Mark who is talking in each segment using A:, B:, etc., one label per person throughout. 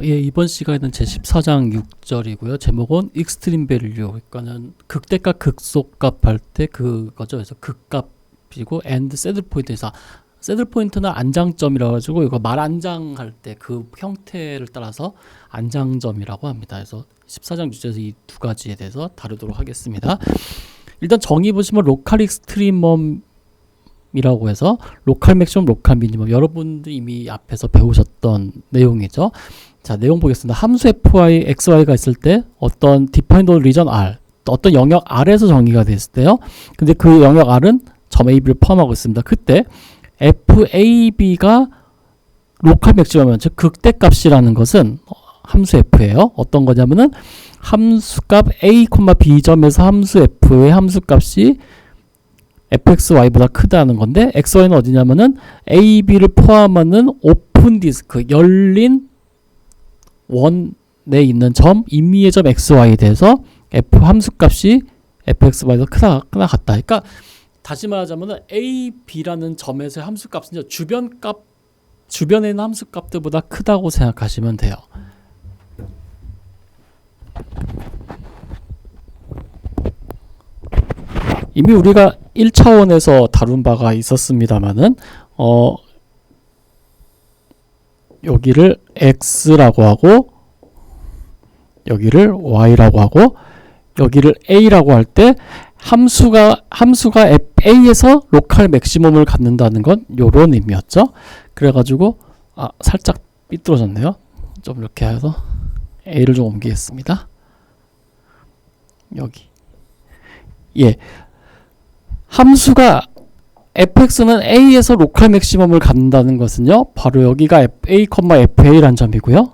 A: 예, 이번 시간에는 제14장 6절이고요. 제목은 익스트림 밸류, 그러니까는 극대값 극소값 할 때 그거죠. 그래서 극값이고 and 새들 포인트에서 새들 포인트는 안장점이라 가지고 이거 말안장 할 때 그 형태를 따라서 안장점이라고 합니다. 그래서 14장 주제에서 이 두 가지에 대해서 다루도록 하겠습니다. 일단 정의 보시면 로컬 익스트리멈 이라고 해서 로컬 맥시멈, 로컬 미니멈, 여러분들 이미 앞에서 배우셨던 내용이죠. 자, 내용 보겠습니다. 함수 fy, xy가 있을 때 어떤 defined region R, 어떤 영역 R에서 정의가 됐을 때요. 근데 그 영역 R은 점 AB를 포함하고 있습니다. 그때 FAB가 로컬 맥시멈이면 즉 극대값이라는 것은 함수 f예요. 어떤 거냐면은 함수값 A, B점에서 함수 f의 함수값이 fxy보다 크다는 건데 xy는 어디냐면은 a, b를 포함하는 오픈 디스크, 열린 원에 있는 점, 임의의 점 xy에 대해서 f 함수값이 fxy보다 크다 같다. 그러니까 다시 말하자면은 a, b라는 점에서의 함수값은 주변에 있는 함수값들보다 크다고 생각하시면 돼요. 이미 우리가 1차원에서 다룬 바가 있었습니다만은 여기를 x라고 하고 여기를 y라고 하고 여기를 a라고 할 때 함수가 a에서 로컬 맥시멈을 갖는다는 건 요런 의미였죠. 그래가지고 살짝 삐뚤어졌네요. 좀 이렇게 해서 a를 좀 옮기겠습니다. 여기 예. 함수가 fx는 a에서 로컬 맥시멈을 갖는다는 것은요. 바로 여기가 a, fa라는 점이고요.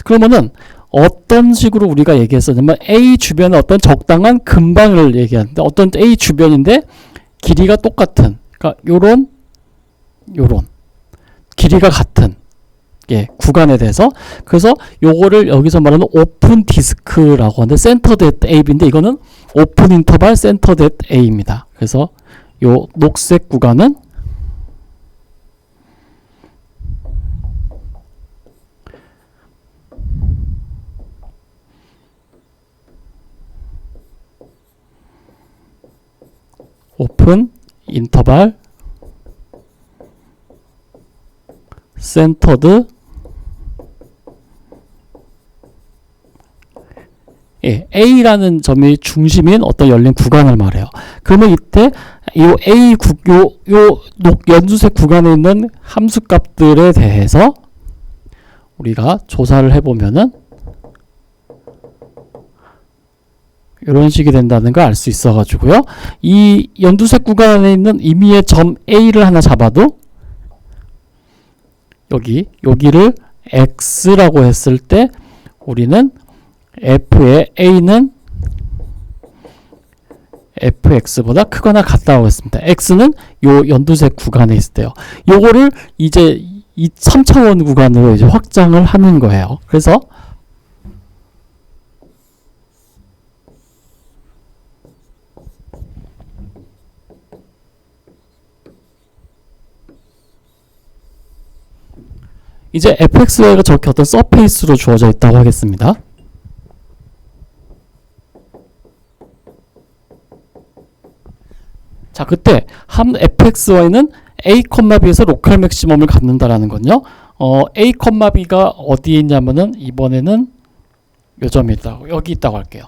A: 그러면은 어떤 식으로 우리가 얘기했었냐면 a 주변에 어떤 적당한 근방을 얘기하는데 어떤 a 주변인데 길이가 똑같은 그러니까 요런 길이가 같은 구간에 대해서 그래서 요거를 여기서 말하는 오픈 디스크라고 하는데 센터드 at AB인데 이거는 오픈 인터벌 센터드 at A입니다. 그래서 요 녹색 구간은 오픈 인터벌 센터드 A라는 점이 중심인 어떤 열린 구간을 말해요. 그러면 이때 요 A 연두색 구간에 있는 함수값들에 대해서 우리가 조사를 해보면은 이런 식이 된다는 걸 알 수 있어가지고요. 이 연두색 구간에 있는 임의의 점 A를 하나 잡아도 여기를 x라고 했을 때 우리는 f의 a는 fx보다 크거나 같다고 했습니다. x는 요 연두색 구간에 있을 때요. 요거를 이제 이 3차원 구간으로 이제 확장을 하는 거예요. 그래서 이제 fxy가 저렇게 어떤 서페이스로 주어져 있다고 하겠습니다. 자, 그때 fxy는 a, b에서 로컬 맥시멈을 갖는다라는 건요. a, b가 어디에 있냐면은 이번에는 요 점이 있다고 여기 있다고 할게요.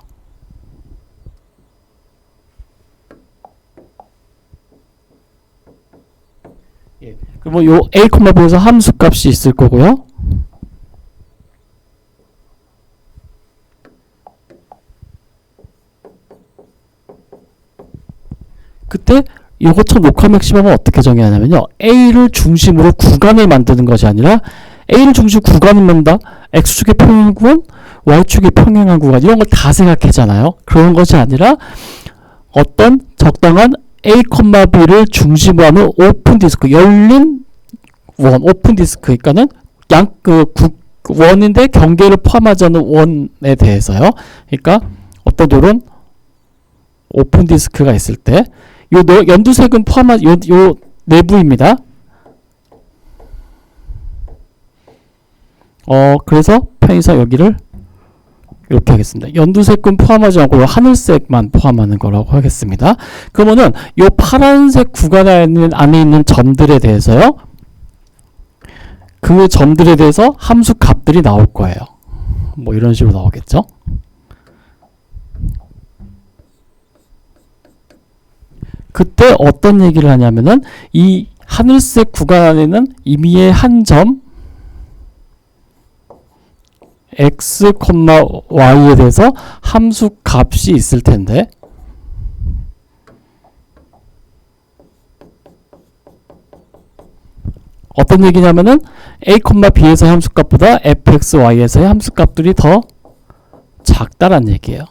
A: 그러면 요 a, b에서 함수값이 있을 거고요. 그때 요것처럼 로컬 맥시멈은 어떻게 정의하냐면요. a를 중심으로 구간을 만드는 것이 아니라 a를 중심 구간을 만든다. x축의 평행 구간, y축의 평행한 구간 이런 걸 다 생각하잖아요. 그런 것이 아니라 어떤 적당한 A, B를 중심으로 하는 오픈 디스크, 열린 원, 오픈 디스크, 그러니까는 원인데 경계를 포함하지 않는 원에 대해서요. 그러니까 어떤 이런 오픈 디스크가 있을 때 연두색은 포함한 요 내부입니다. 그래서 편의상 여기를 이렇게 하겠습니다. 연두색은 포함하지 않고 하늘색만 포함하는 거라고 하겠습니다. 그러면은 요 파란색 구간 안에 있는 점들에 대해서요. 그 점들에 대해서 함수 값들이 나올 거예요. 뭐 이런 식으로 나오겠죠. 그때 어떤 얘기를 하냐면은 이 하늘색 구간 안에는 임의의 한 점 x, y에 대해서 함수 값이 있을 텐데 어떤 얘기냐면은 a, b에서의 함수값보다 fx, y에서의 함수값들이 더 작다란 얘기예요.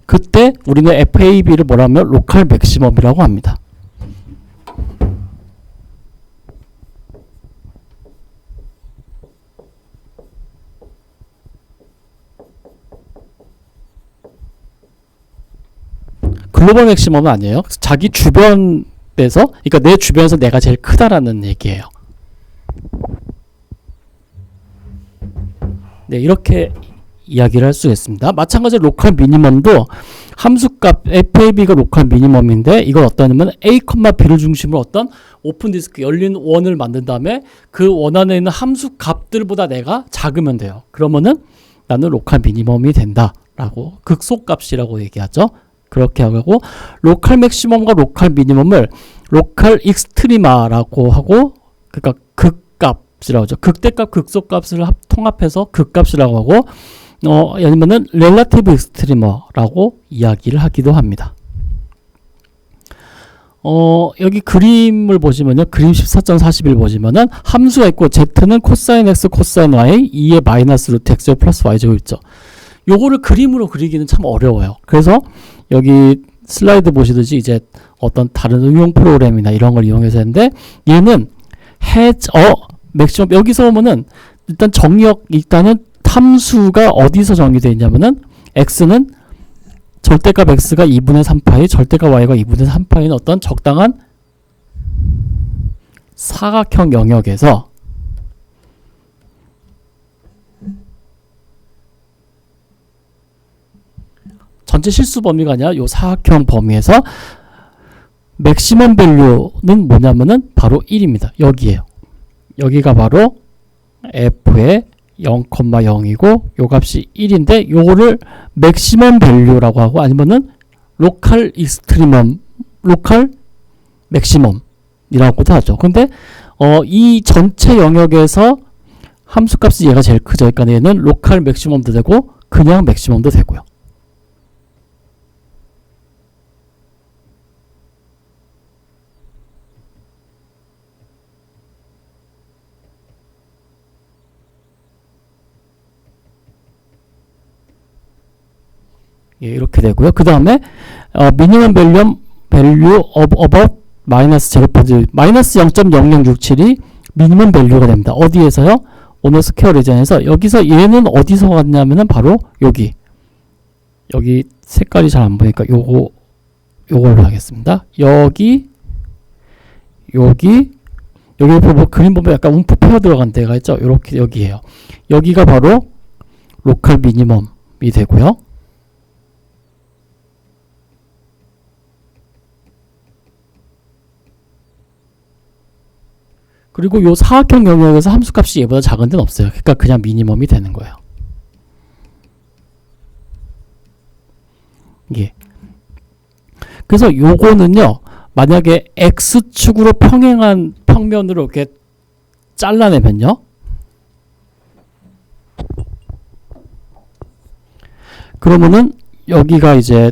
A: 그때 우리는 FAB를 뭐라 하면 로컬 맥시멈이라고 합니다. 글로벌 맥시멈은 아니에요. 자기 주변에서, 그러니까 내 주변에서 내가 제일 크다라는 얘기예요. 네, 이렇게 이야기를 할 수 있습니다. 마찬가지로 로컬 미니멈도 함수값 FAB가 로컬 미니멈인데 이걸 어떠냐면 A, B를 중심으로 어떤 오픈 디스크 열린 원을 만든 다음에 그 원 안에 있는 함수 값들보다 내가 작으면 돼요. 그러면은 나는 로컬 미니멈이 된다라고 극소값이라고 얘기하죠. 그렇게 하고 로컬 맥시멈과 로컬 미니멈을 로컬 익스트리마라고 하고 그러니까 극값이라고 하죠. 극대값 극소값을 통합해서 극값이라고 하고 아니면은 렐라티브 익스트리머라고 이야기를 하기도 합니다. 여기 그림을 보시면요. 그림 14.41 보시면은 함수가 있고 z는 코사인 x, 코사인 y, 2의 마이너스 루트 x 플러스 y 제곱 있죠. 요거를 그림으로 그리기는 참 어려워요. 그래서 여기 슬라이드 보시듯이 이제 어떤 다른 응용 프로그램이나 이런 걸 이용해서 했는데 얘는 맥시멈 여기서 보면은 일단 일단은 함수가 어디서 정의되어 있냐면은 x는 절대값 x가 2분의 3파이, 절대값 y가 2분의 3파이는 어떤 적당한 사각형 영역에서 전체 실수 범위가 아니라 요 사각형 범위에서 맥시멈 밸류는 뭐냐면은 바로 1입니다. 여기에요. 여기가 바로 f의 0,0이고 요 값이 1인데 요거를 맥시멈 밸류라고 하고 아니면은 로컬 익스트리멈, 로컬 맥시멈이라고도 하죠. 근데 이 전체 영역에서 함수값이 얘가 제일 크죠. 그러니까 얘는 로컬 맥시멈도 되고 그냥 맥시멈도 되고요. 예, 이렇게 되고요. 그 다음에 미니멈 밸류 어버 마이너스 0.0 마이너스 0.0067이 미니멈 밸류가 됩니다. 어디에서요? 오너 스퀘어 리전에서. 여기서 얘는 어디서 왔냐면은 바로 여기 색깔이 잘 안 보니까 요걸로 하겠습니다. 여기 보면 그림 보면 약간 움푹 패어 들어간 데가 있죠. 이렇게 여기에요. 여기가 바로 로컬 미니멈이 되고요. 그리고 요 사각형 영역에서 함수값이 얘보다 작은 데는 없어요. 그러니까 그냥 미니멈이 되는 거예요. 예. 그래서 요거는요. 만약에 x축으로 평행한 평면으로 이렇게 잘라내면요. 그러면은 여기가 이제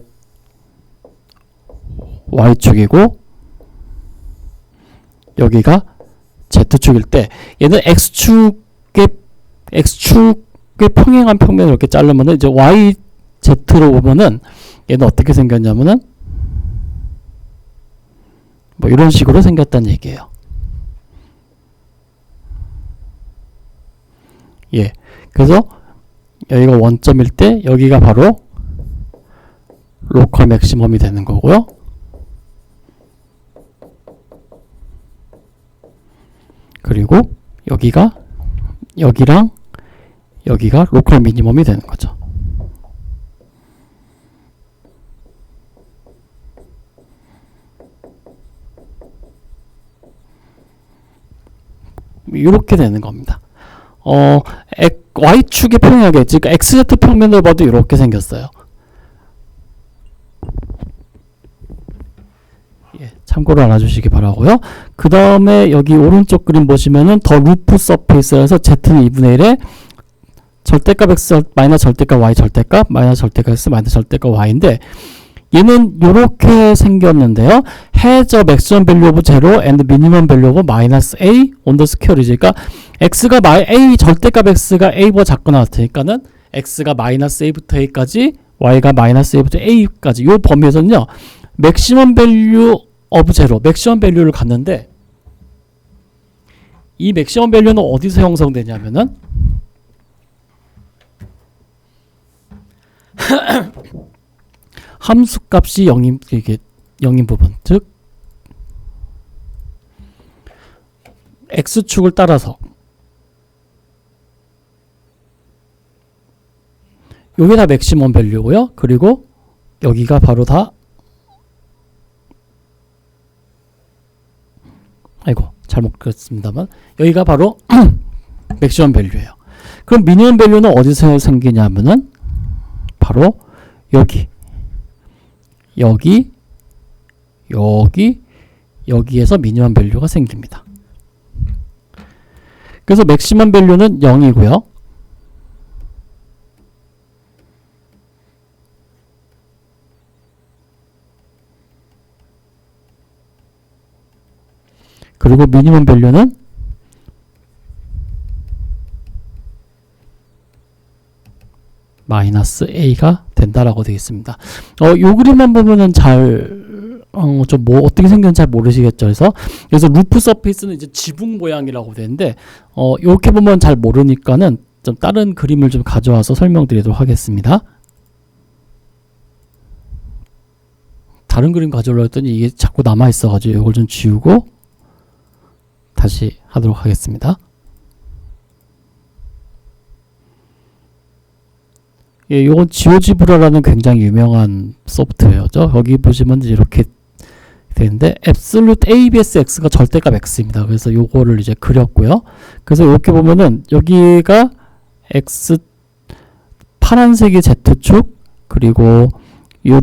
A: y축이고 여기가 z축일 때 얘는 x축에 평행한 평면을 이렇게 자르면은 이제 yz로 보면은 얘는 어떻게 생겼냐면은 뭐 이런 식으로 생겼다는 얘기예요. 예. 그래서 여기가 원점일 때 여기가 바로 로컬 맥시멈이 되는 거고요. 그리고 여기랑 여기가 로컬 미니멈이 되는 거죠. 이렇게 되는 겁니다. Y축의 평형에, 즉 XZ 평면을 봐도 이렇게 생겼어요. 참고로 알아주시기 바라고요. 그 다음에 여기 오른쪽 그림 보시면은 더 루프 서페이스라서 Z는 2분의 1에 절대값 X 마이너스 절대값 Y 절대값 마이너스 절대값 X 마이너스 절대값 Y인데, 얘는 이렇게 생겼는데요. has a maximum value of 0 and minimum value of minus a on the square. 그러니까 x가 a 절대값 x가 a보다 작거나 같으니까는 x가 마이너스 a부터 a까지, y가 마이너스 a부터 a까지 이 범위에서는요, maximum value of 0, maximum value를 갖는데, 이 maximum value는 어디서 형성되냐면은 함수값이 0인 부분, 즉 x축을 따라서 여기 다 맥시멈 밸류고요. 그리고 여기가 바로 다 잘못 그렸습니다만 여기가 바로 맥시멈 밸류예요. 그럼 미니멈 밸류는 어디서 생기냐면은 바로 여기에서 미니멈 밸류가 생깁니다. 그래서 맥시멈 밸류는 0이고요. 그리고 미니멈 밸류는 마이너스 a가 된다라고 되어 있습니다. 요 그림만 보면은 어떻게 생겼는지 잘 모르시겠죠. 그래서 루프 서페이스는 이제 지붕 모양이라고 되는데, 이렇게 보면 잘 모르니까는 좀 다른 그림을 좀 가져와서 설명드리도록 하겠습니다. 다른 그림 가져오려고 했더니 이게 자꾸 남아있어가지고 이걸 좀 지우고 다시 하도록 하겠습니다. 요건 지오지브라라는 굉장히 유명한 소프트웨어죠. 여기 보시면 이렇게 되는데 absolute ABS X가 절대값 X입니다. 그래서 요거를 이제 그렸고요. 그래서 이렇게 보면은 여기가 X 파란색이 Z축, 그리고 요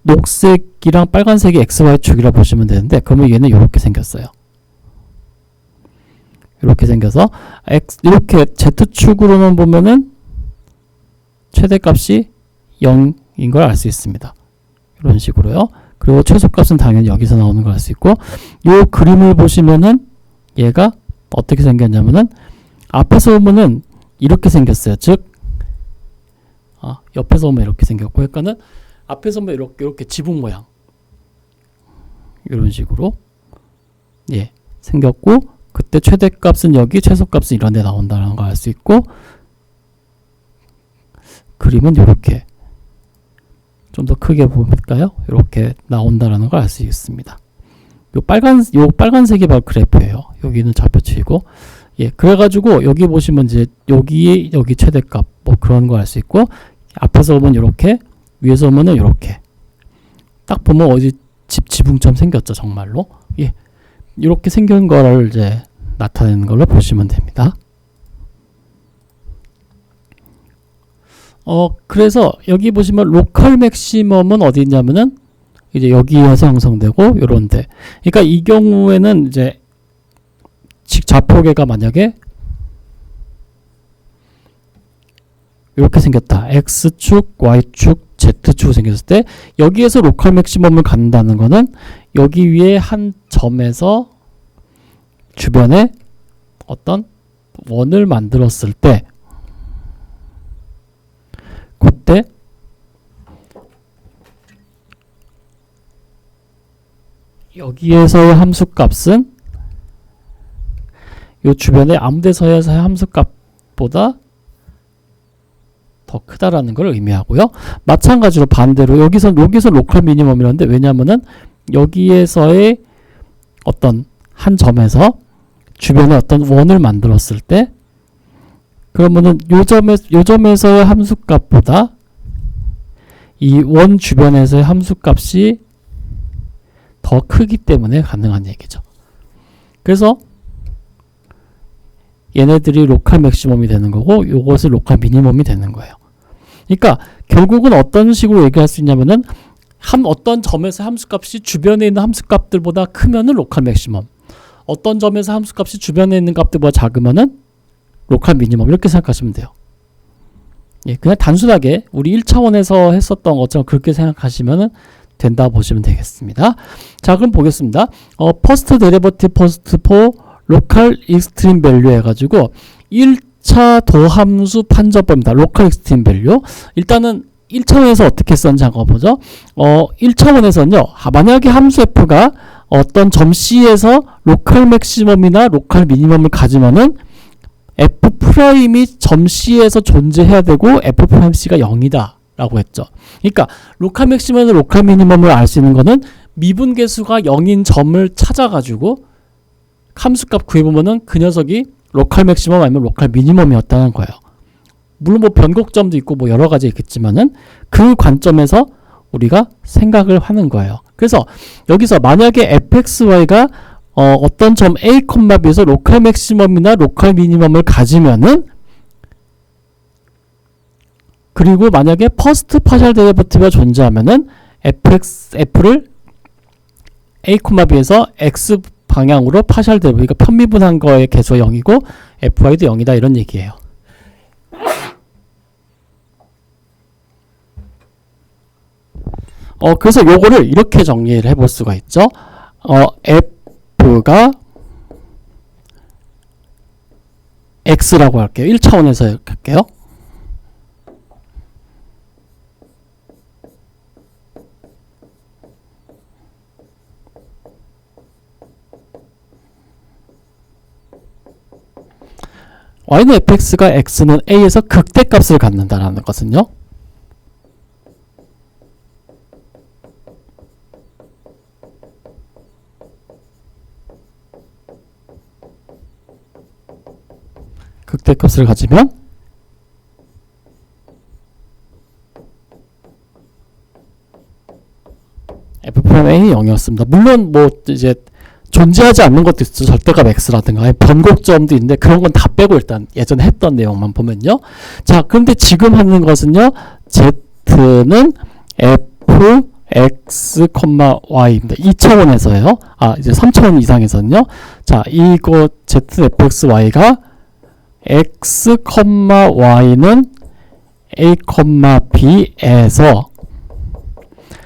A: 녹색이랑 빨간색이 XY축이라 보시면 되는데, 그러면 얘는 이렇게 생겼어요. 이렇게 생겨서 이렇게 Z축으로는 보면은 최대값이 0인 걸 알 수 있습니다. 이런 식으로요. 그리고 최소값은 당연히 여기서 나오는 걸 알 수 있고, 이 그림을 보시면은 얘가 어떻게 생겼냐면은 앞에서 보면은 이렇게 생겼어요. 즉, 옆에서 보면 이렇게 생겼고, 그러니까는 앞에서 보면 이렇게 지붕 모양, 이런 식으로 생겼고, 그때 최대값은 여기, 최소값은 이런 데 나온다는 걸 알 수 있고, 그림은 이렇게 좀 더 크게 볼까요? 이렇게 나온다라는 걸 알 수 있습니다. 요 빨간색이 바로 그래프예요. 여기는 좌표치이고, 그래가지고 여기 보시면 이제 여기 최대값 뭐 그런 거 알 수 있고, 앞에서 보면 이렇게, 위에서 보면은 이렇게, 딱 보면 어디 지붕처럼 생겼죠, 정말로. 이렇게 생긴 거를 이제 나타내는 걸로 보시면 됩니다. 그래서 여기 보시면 로컬 맥시멈은 어디 있냐면은 이제 여기에서 형성되고 요런데, 그러니까 이 경우에는 이제 좌표계가 만약에 이렇게 생겼다. X축, Y축, Z축 생겼을 때 여기에서 로컬 맥시멈을 갖는다는 거는 여기 위에 한 점에서 주변에 어떤 원을 만들었을 때, 그때 여기에서의 함수값은 이 주변에 아무 데서의 함수값보다 더 크다라는 걸 의미하고요. 마찬가지로 반대로 여기서 로컬 미니멈이라는데 왜냐하면은 여기에서의 어떤 한 점에서 주변에 어떤 원을 만들었을 때 그러면은 요 점에서의 함수값보다 이 원 주변에서의 함수값이 더 크기 때문에 가능한 얘기죠. 그래서 얘네들이 로컬 맥시멈이 되는 거고 요것이 로컬 미니멈이 되는 거예요. 그러니까 결국은 어떤 식으로 얘기할 수 있냐면은 어떤 점에서 함수값이 주변에 있는 함수값들보다 크면은 로컬 맥시멈, 어떤 점에서 함수값이 주변에 있는 값들보다 작으면은 로컬 미니멈, 이렇게 생각하시면 돼요. 예, 그냥 단순하게 우리 1차원에서 했었던 것처럼 그렇게 생각하시면 된다 보시면 되겠습니다. 자, 그럼 보겠습니다. 퍼스트 데리버티브 퍼스트 포 로컬 익스트림 밸류 해가지고 1차 도함수 판정법입니다. 로컬 익스트림 밸류. 일단은 1차원에서 어떻게 썼는지 한번 보죠. 1차원에서는요, 만약에 함수 f가 어떤 점 C에서 로컬 맥시멈이나 로컬 미니멈을 가지면은 F'이 점 C에서 존재해야 되고 F'C가 0이다 라고 했죠. 그러니까 로컬 맥시멈과 로컬 미니멈을 알 수 있는 거는 미분계수가 0인 점을 찾아가지고 함수값 구해보면은 그 녀석이 로컬 맥시멈 아니면 로컬 미니멈이었다는 거예요. 물론 뭐 변곡점도 있고 뭐 여러 가지 있겠지만은 그 관점에서 우리가 생각을 하는 거예요. 그래서 여기서 만약에 fxy가 어떤 점 a, b에서 로컬 맥시멈이나 로컬 미니멈을 가지면은, 그리고 만약에 퍼스트 파셜 데리버티브가 존재하면은 f를 a, b에서 x 방향으로 파셜 데리버티브, 그러니까 편미분한 거의 개수가 0이고 fy도 0이다 이런 얘기예요. 그래서 요거를 이렇게 정리를 해볼 수가 있죠. f가 x라고 할게요. 1차원에서 할게요. y는 fx가 x는 a에서 극대값을 갖는다라는 것은요. 극대값을 가지면 f'A이 0이었습니다. 물론 뭐 이제 존재하지 않는 것도 있죠. 절대값 x라든가 변곡점도 있는데 그런 건 다 빼고 일단 예전에 했던 내용만 보면요. 자, 그런데 지금 하는 것은요. z는 fx, y입니다. 2차원에서요. 이제 3차원 이상에서는요. 자, 이거 zfxy가 x, y는 a, b에서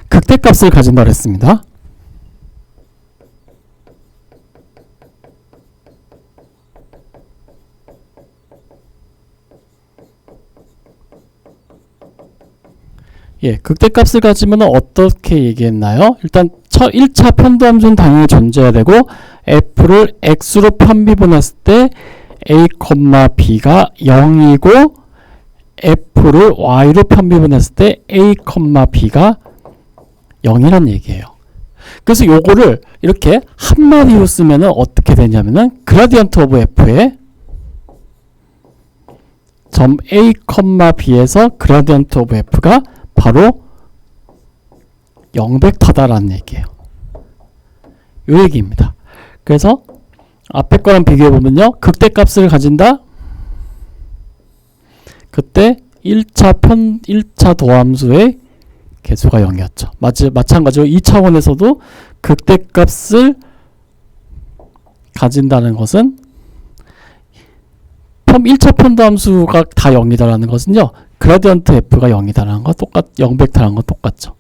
A: 극대값을 가진다고 했습니다. 예, 극대값을 가지면 어떻게 얘기했나요? 일단 1차 편도함수는 당연히 존재해야 되고 f를 x로 편비분했을 때 a, b가 0이고 f를 y로 편비분했을 때 a, b가 0이란 얘기예요. 그래서 요거를 이렇게 한마디로 쓰면 어떻게 되냐면은 그라디언트 오브 f의 점 a, b에서 그라디언트 오브 f가 바로 0벡터다라는 얘기예요. 요 얘기입니다. 그래서 앞에 거랑 비교해보면요. 극대값을 가진다? 그때 1차 도함수의 개수가 0이었죠. 마찬가지로 2차원에서도 극대값을 가진다는 것은 1차 편도함수가 다 0이다라는 것은요. 그라디언트 f가 0이다라는 거 0벡터라는 거 똑같죠.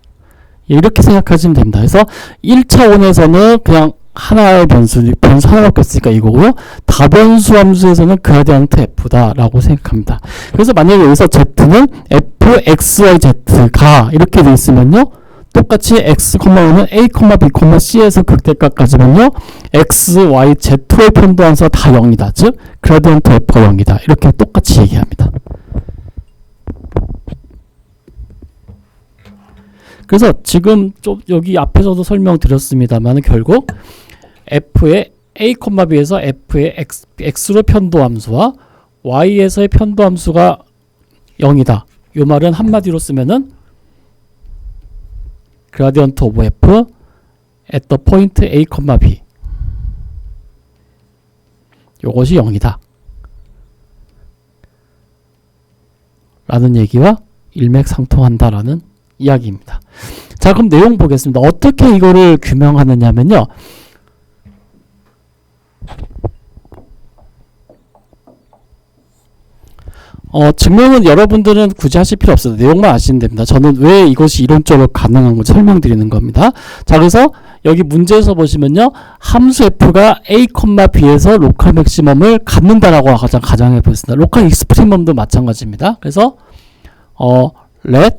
A: 이렇게 생각하시면 됩니다. 그래서 1차원에서는 그냥 하나의 변수 하나밖에 없으니까 이거고요. 다변수 함수에서는 그라디언트 f다라고 생각합니다. 그래서 만약에 여기서 z는 fxyz가 이렇게 돼 있으면요. 똑같이 x, y는 a, b, c에서 극대값 가지면요. x, y, z의 편도함수가 다 0이다. 즉 그라디언트 f가 0이다. 이렇게 똑같이 얘기합니다. 그래서 지금 좀 여기 앞에서도 설명드렸습니다만 결국 f의 a, b에서 f의 x로 편도함수와 y에서의 편도함수가 0이다. 이 말은 한마디로 쓰면은 gradient of f at the point a, b 요것이 0이다. 라는 얘기와 일맥상통한다라는 이야기입니다. 자, 그럼 내용 보겠습니다. 어떻게 이거를 규명하느냐면요. 증명은 여러분들은 굳이 하실 필요 없어요. 내용만 아시면 됩니다. 저는 왜 이것이 이론적으로 가능한 건지 설명드리는 겁니다. 자, 그래서 여기 문제에서 보시면요. 함수 f가 a, b에서 로컬 맥시멈을 갖는다라고 가정해 보겠습니다. 로컬 익스트리멈도 마찬가지입니다. 그래서 let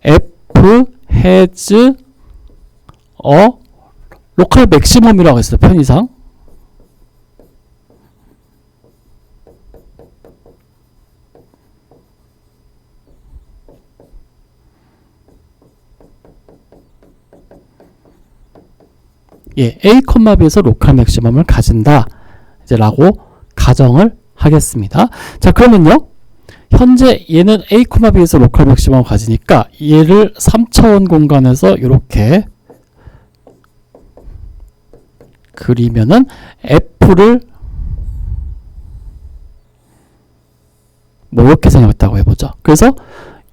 A: f has a 로컬 맥시멈이라고 했어요. 편의상. 예, a, b에서 로컬 맥시멈을 가진다. 이제 라고 가정을 하겠습니다. 자, 그러면요. 현재 얘는 a, b에서 로컬 맥시멈을 가지니까 얘를 3차원 공간에서 이렇게 그리면은 f를 뭐 이렇게 생겼다고 해보죠. 그래서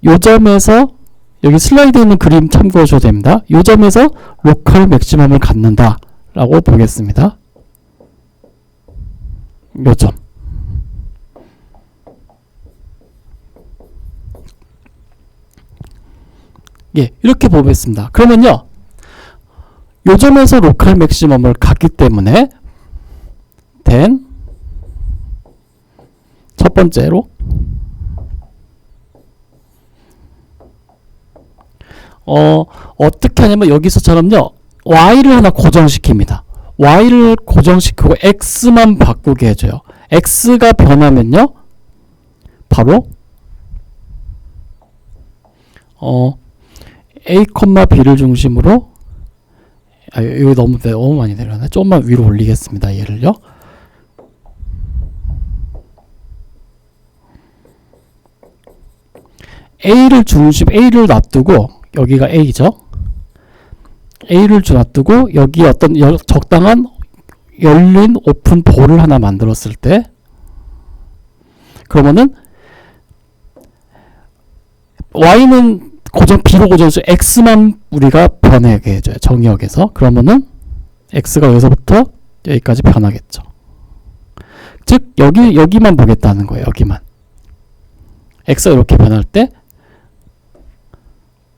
A: 요 점에서 여기 슬라이드에 있는 그림 참고하셔도 됩니다. 이 점에서 로컬 맥시멈을 갖는다 라고 보겠습니다. 이 점. 예, 이렇게 보겠습니다. 그러면요. 이 점에서 로컬 맥시멈을 갖기 때문에 then 첫 번째로 어떻게 하냐면 여기서처럼요. y를 하나 고정시킵니다. y를 고정시키고 x만 바꾸게 해줘요. x가 변하면요. 바로 a, b를 중심으로 이거 너무 많이 내려가네. 조금만 위로 올리겠습니다. 얘를요. A를 놔두고 여기가 A죠. A를 놔두고 여기 어떤 적당한 열린 오픈 볼을 하나 만들었을 때 그러면은 Y는 B로 고정해서 X만 우리가 변하게 해줘요. 정의역에서. 그러면은 X가 여기서부터 여기까지 변하겠죠. 즉 여기만 보겠다는 거예요. 여기만. X가 이렇게 변할 때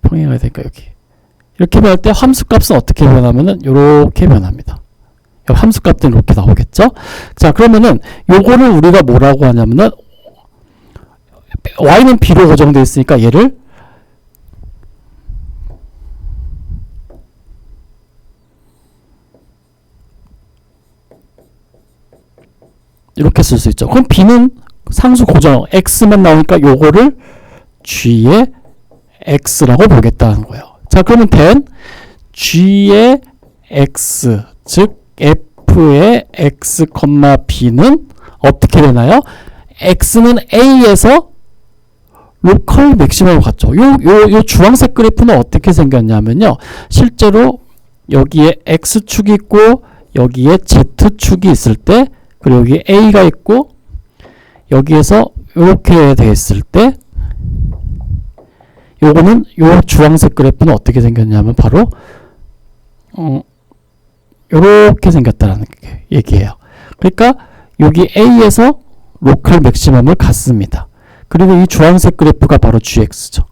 A: 평행해야 되니까 여기 이렇게 변할 때 함수값은 어떻게 변하면은 이렇게 변합니다. 함수값들은 이렇게 나오겠죠. 자, 그러면은 요거를 우리가 뭐라고 하냐면은 y는 b로 고정되어 있으니까 얘를 이렇게 쓸 수 있죠. 그럼 b는 상수 고정 x만 나오니까 요거를 g의 x라고 보겠다는 거예요. 자, 그러면 then g의 x, 즉 f의 x, b는 어떻게 되나요? x는 a에서 로컬 맥시멈을 갖죠. 요 주황색 그래프는 어떻게 생겼냐면요. 실제로 여기에 x축이 있고 여기에 z축이 있을 때 그리고 여기 a가 있고 여기에서 이렇게 돼 있을 때 요거는 요 주황색 그래프는 어떻게 생겼냐면 바로 요렇게 생겼다라는 얘기예요. 그러니까 여기 A에서 로컬 맥시멈을 갖습니다. 그리고 이 주황색 그래프가 바로 GX죠.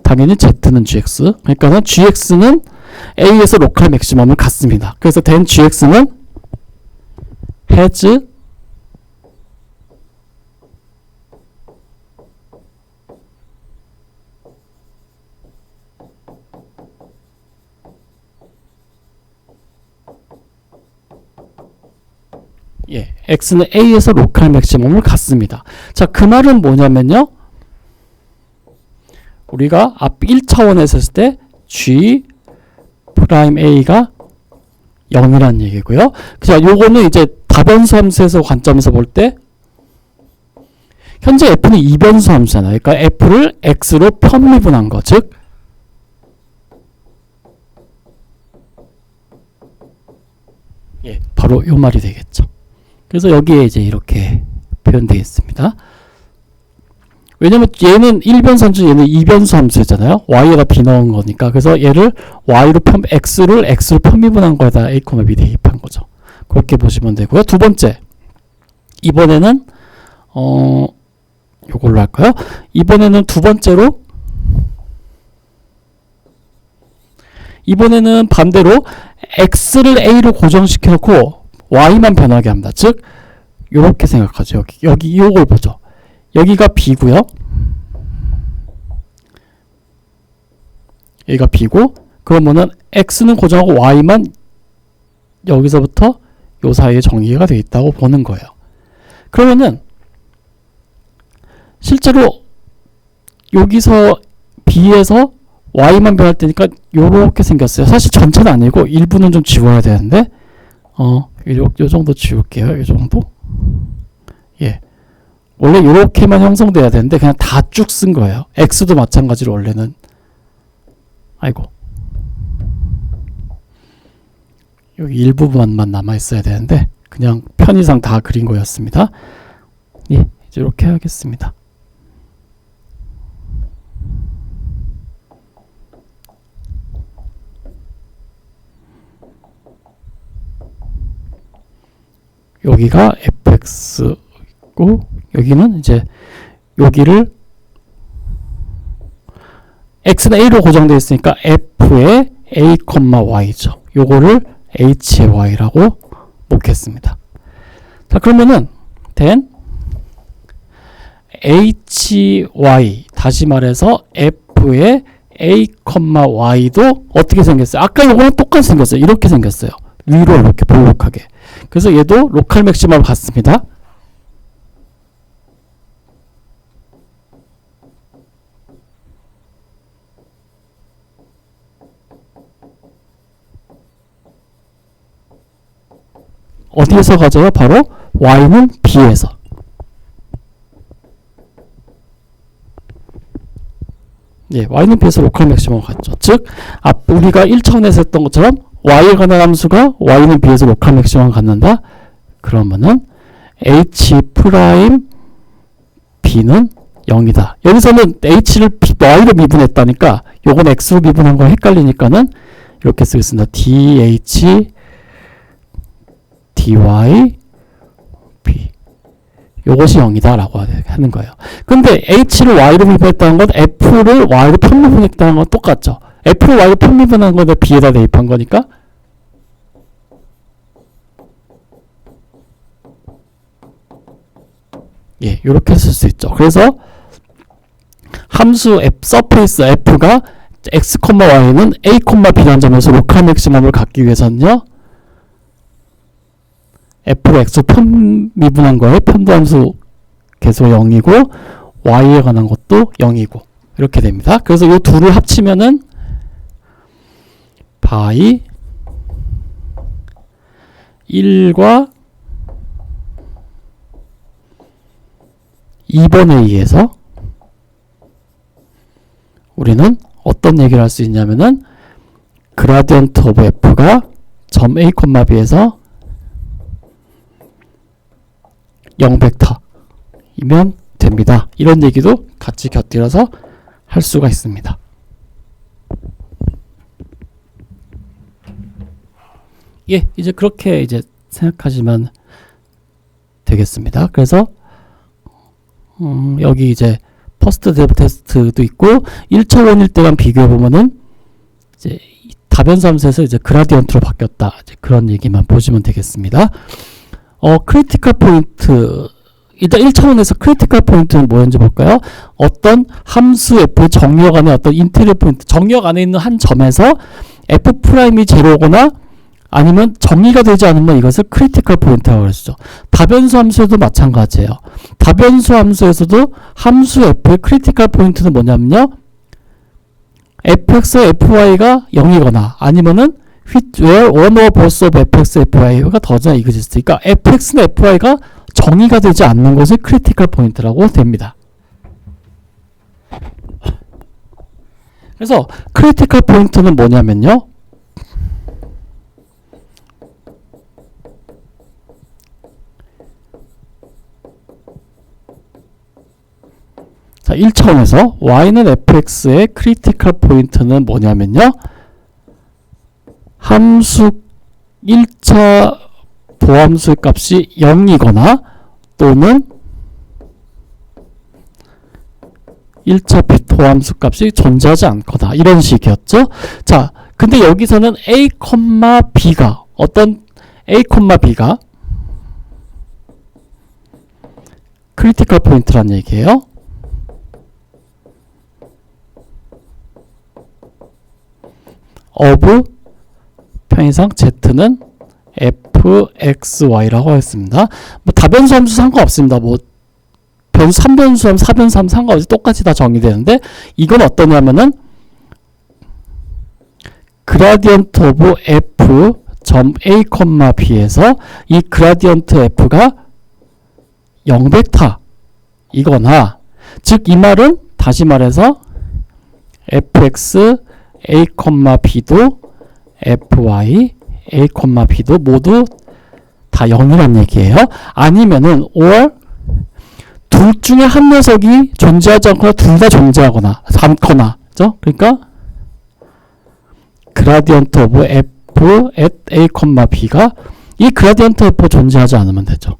A: 당연히 Z는 GX. 그러니까는 GX는 A에서 로컬 맥시멈을 갖습니다. 그래서 then GX는 has X는 A에서 로컬 맥시멈을 갖습니다. 자, 그 말은 뭐냐면요. 우리가 앞 1차원에서 했을 때 G 프라임 A가 0이라는 얘기고요. 자, 요거는 이제 다변수 함수에서 관점에서 볼 때 현재 F는 이변수 함수잖아요. 그러니까 F를 X로 편미분한 거. 즉 예, 바로 요 말이 되겠죠. 그래서 여기에 이제 이렇게 표현되어 있습니다. 왜냐면 얘는 1변수 함수, 얘는 2변수 함수잖아요. y에다 b 넣은 거니까. 그래서 얘를 y로 x를 x로 편미분한 거에다 a, b 대입한 거죠. 그렇게 보시면 되고요. 두 번째, 이번에는 요걸로 할까요? 이번에는 두 번째로, 이번에는 반대로 x를 a로 고정시켜 놓고 y만 변하게 합니다. 즉 요렇게 생각하죠. 여기 요걸 보죠. 여기가 b고요. 여기가 b고, 그러면은 x는 고정하고 y만 여기서부터 요 사이에 정의가 되어 있다고 보는 거예요. 그러면은 실제로 여기서 b에서 y만 변할 때니까 요렇게 생겼어요. 사실 전체는 아니고 일부는 좀 지워야 되는데 요 정도 지울게요. 요 정도. 예. 원래 요렇게만 형성돼야 되는데 그냥 다 쭉 쓴 거예요. x도 마찬가지로 원래는 아이고 여기 일부분만 남아 있어야 되는데 그냥 편의상 다 그린 거였습니다. 예, 이제 이렇게 하겠습니다. 여기가 fx고 여기는 이제 여기를 x는 a로 고정되어 있으니까 f의 a, y죠. 요거를 h의 y라고 놓겠습니다. 자, 그러면은 then hy 다시 말해서 f의 a, y도 어떻게 생겼어요? 아까 요거랑 똑같이 생겼어요. 이렇게 생겼어요. 위로 이렇게 볼록하게. 그래서 얘도 로컬 맥시멈을 갖습니다. 어디에서 가져요? 바로 y는 b에서. 예, y는 b에서 로컬 맥시멈을 갖죠. 즉, 우리가 1차원에서 했던 것처럼 y에 관한 함수가 y는 b에서 로컬 맥시멈을 갖는다. 그러면은 h 프라임 b는 0이다. 여기서는 h를 y로 미분했다니까 요건 x로 미분한 거 헷갈리니까는 이렇게 쓰겠습니다. dh dy b 요것이 0이다 라고 하는 거예요. 근데 h를 y로 미분했다는 건 f를 y로 편미분했다는 건 똑같죠. f를 y로 편미분한 건데 b에다 대입한 거니까 예, 요렇게 쓸 수 있죠. 그래서 함수 서페이스 f가 x, y는 a, b라는 점에서 로컬 맥시멈을 갖기 위해서는요. f를 x로 편미분한 거에 편도함수 계속 0이고 y에 관한 것도 0이고 이렇게 됩니다. 그래서 이 둘을 합치면은 바이 1과 2번에 의해서 우리는 어떤 얘기를 할 수 있냐면은 그라디언트 오브 f가 점 a, b에서 0벡터이면 됩니다. 이런 얘기도 같이 곁들여서 할 수가 있습니다. 예, 이제 그렇게 이제 생각하시면 되겠습니다. 그래서 여기 이제 퍼스트 데브 테스트도 있고 1차원일 때랑 비교해 보면은 이제 다변수 함수에서 이제 그라디언트로 바뀌었다. 이제 그런 얘기만 보시면 되겠습니다. 크리티컬 포인트 일단 1차원에서 크리티컬 포인트는 뭐였는지 볼까요? 어떤 함수 f의 정역 안에 어떤 인테리어 포인트, 정역 안에 있는 한 점에서 f'이 제로거나 아니면 정의가 되지 않으면 이것을 크리티컬 포인트라고 그러죠. 다변수 함수에도 마찬가지예요. 다변수 함수에서도 함수 f의 크리티컬 포인트는 뭐냐면요. fx, fy가 0이거나 아니면은 where one or both of fx, fy가 더자 exist. 그러니까 fx나 fy가 정의가 되지 않는 것을 크리티컬 포인트라고 됩니다. 그래서 크리티컬 포인트는 뭐냐면요. 자, 1차원에서 y는 fx의 크리티컬 포인트는 뭐냐면요. 함수 1차 도함수의 값이 0이거나 또는 1차 비도함수 값이 존재하지 않거나 이런 식이었죠. 자, 근데 여기서는 a, b가 어떤 a, b가 크리티컬 포인트란 얘기예요. of 편의상 z는 fxy라고 했습니다. 뭐 다변수 함수 상관없습니다. 뭐 변수 3변수 함 4변수 함 상관없이 똑같이 다 정의되는데 이건 어떠냐면은 그라디언트 오브 f 점 a, b에서 이 그라디언트 f가 0벡터 이거나 즉 이 말은 다시 말해서 fx a, b도 fy a, b도 모두 다 0이란 얘기예요. 아니면은 or 둘 중에 한 녀석이 존재하지 않거나 둘 다 존재하거나 않거나 그죠? 그러니까 그라디언트 오브 f at a, b가 이 그라디언트 f 존재하지 않으면 되죠.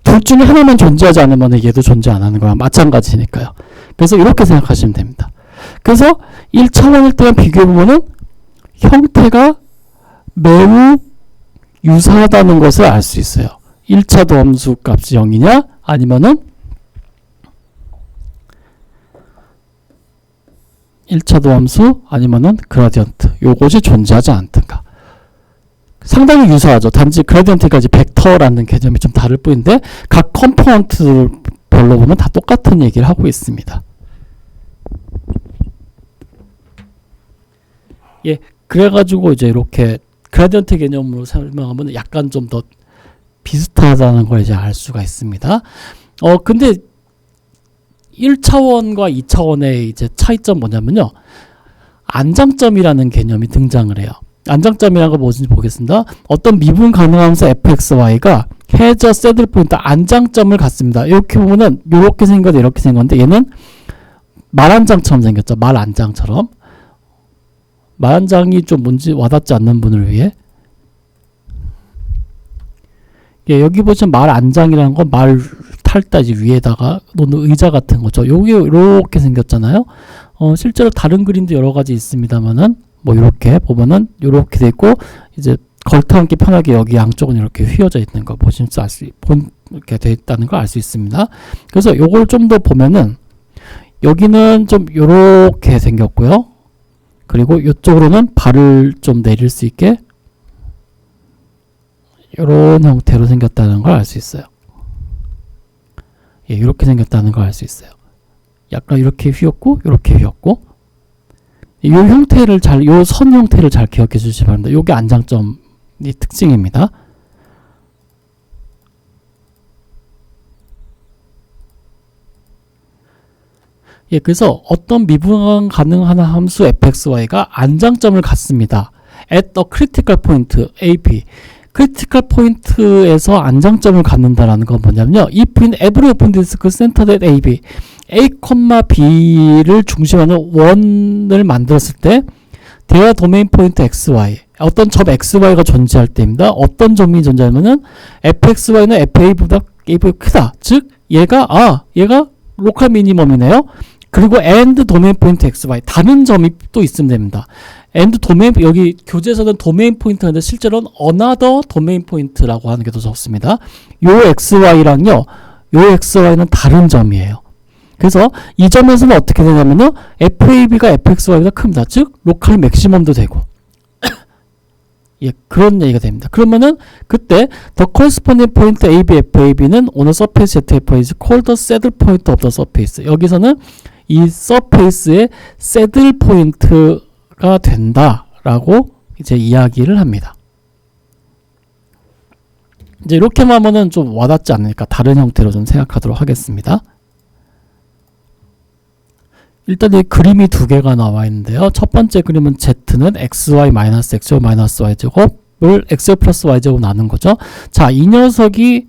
A: 둘 중에 하나만 존재하지 않으면 얘도 존재 안 하는 거랑 마찬가지니까요. 그래서 이렇게 생각하시면 됩니다. 그래서 1차원일 때랑 비교해보면은 형태가 매우 유사하다는 것을 알 수 있어요. 1차 도함수 값이 0이냐 아니면은 1차 도함수 아니면은 그라디언트 요것이 존재하지 않든가 상당히 유사하죠. 단지 그라디언트까지 벡터라는 개념이 좀 다를 뿐인데 각 컴포넌트별로 보면 다 똑같은 얘기를 하고 있습니다. 예, 그래가지고 이제 이렇게 그라디언트 개념으로 설명하면 약간 좀 더 비슷하다는 걸 이제 알 수가 있습니다. 근데 1차원과 2차원의 이제 차이점 뭐냐면요. 안장점이라는 개념이 등장을 해요. 안장점이라는 거 뭐든지 보겠습니다. 어떤 미분 가능함수 fxy가 해저 새들 포인트 안장점을 갖습니다. 이렇게 보면은 이렇게 생겼는데 이렇게 생겼는데 얘는 말안장처럼 생겼죠. 말안장처럼. 말안장이 좀 뭔지 와닿지 않는 분을 위해 예, 여기 보시면 말안장이라는 건 말 탈다지 위에다가 놓는 의자 같은 거죠. 요게 이렇게 생겼잖아요. 실제로 다른 그림도 여러 가지 있습니다만은 뭐 이렇게 보면은 이렇게 돼 있고 이제 걸터앉기 편하게 여기 양쪽은 이렇게 휘어져 있는 거 보시면 이렇게 돼 있다는 걸 알 수 있습니다. 그래서 요걸 좀 더 보면은 여기는 좀 요렇게 생겼고요. 그리고 이쪽으로는 발을 좀 내릴 수 있게 이런 형태로 생겼다는 걸 알 수 있어요. 예, 이렇게 생겼다는 걸 알 수 있어요. 약간 이렇게 휘었고 이렇게 휘었고 이 형태를 요 선 형태를 잘 기억해 주시기 바랍니다. 요게 안장점이 특징입니다. 예, 그래서 어떤 미분 가능한 함수 fxy가 안장점을 갖습니다. at a critical point ab 크리티컬 포인트에서 안장점을 갖는다라는 건 뭐냐면요. if in every open disk centered at ab a, b를 중심하는 원을 만들었을 때 대화 도메인 포인트 xy 어떤 점 xy가 존재할 때입니다. 어떤 점이 존재하면은 fxy는 fa보다 a보다 크다. 즉 얘가 로컬 미니멈이네요. 그리고 and 도메인 포인트 xy 다른 점이 또 있으면 됩니다. and 도메인 여기 교재에서는 도메인 포인트인데 실제로는 another 도메인 포인트라고 하는 게 더 좋습니다. 요 xy랑요. 요 xy는 다른 점이에요. 그래서 이 점에서는 어떻게 되냐면은 FAB가 FXY보다 큽니다. 즉 로컬 맥시멈도 되고 예, 그런 얘기가 됩니다. 그러면은 그때 the corresponding point AB, FAB는 on a surface ZFA is called the saddle point of the surface. 여기서는 이 서페이스의 새들 포인트가 된다라고 이제 이야기를 합니다. 이제 이렇게만 하면은 좀 와닿지 않으니까 다른 형태로 좀 생각하도록 하겠습니다. 일단 이 그림이 두 개가 나와 있는데요. 첫 번째 그림은 Z는 xy-xy 제곱을 xy 플러스 y 제곱 나눈 거죠. 자, 이 녀석이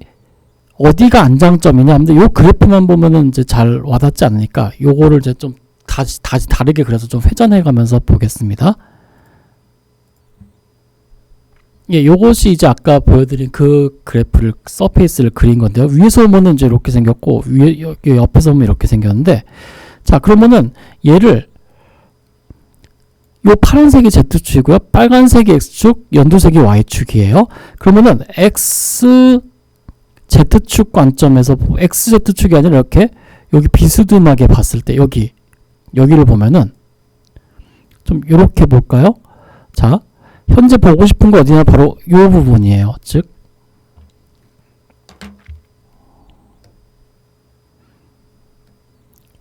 A: 어디가 안장점이냐 하는데 요 그래프만 보면은 이제 잘 와닿지 않으니까 요거를 이제 좀 다시 다르게 그래서 좀 회전해 가면서 보겠습니다. 예, 요것이 이제 아까 보여드린 그 그래프를 서페이스를 그린 건데요. 위에서 보면은 이제 이렇게 생겼고 여기 옆에서 보면 이렇게 생겼는데, 자, 그러면은 얘를 요 파란색이 Z축이고요. 빨간색이 X축, 연두색이 Y축이에요. 그러면은 Z축 관점에서 XZ축이 아니라 이렇게 여기 비스듬하게 봤을 때 여기를 보면은 좀 이렇게 볼까요? 자, 현재 보고 싶은 거 어디냐? 바로 이 부분이에요. 즉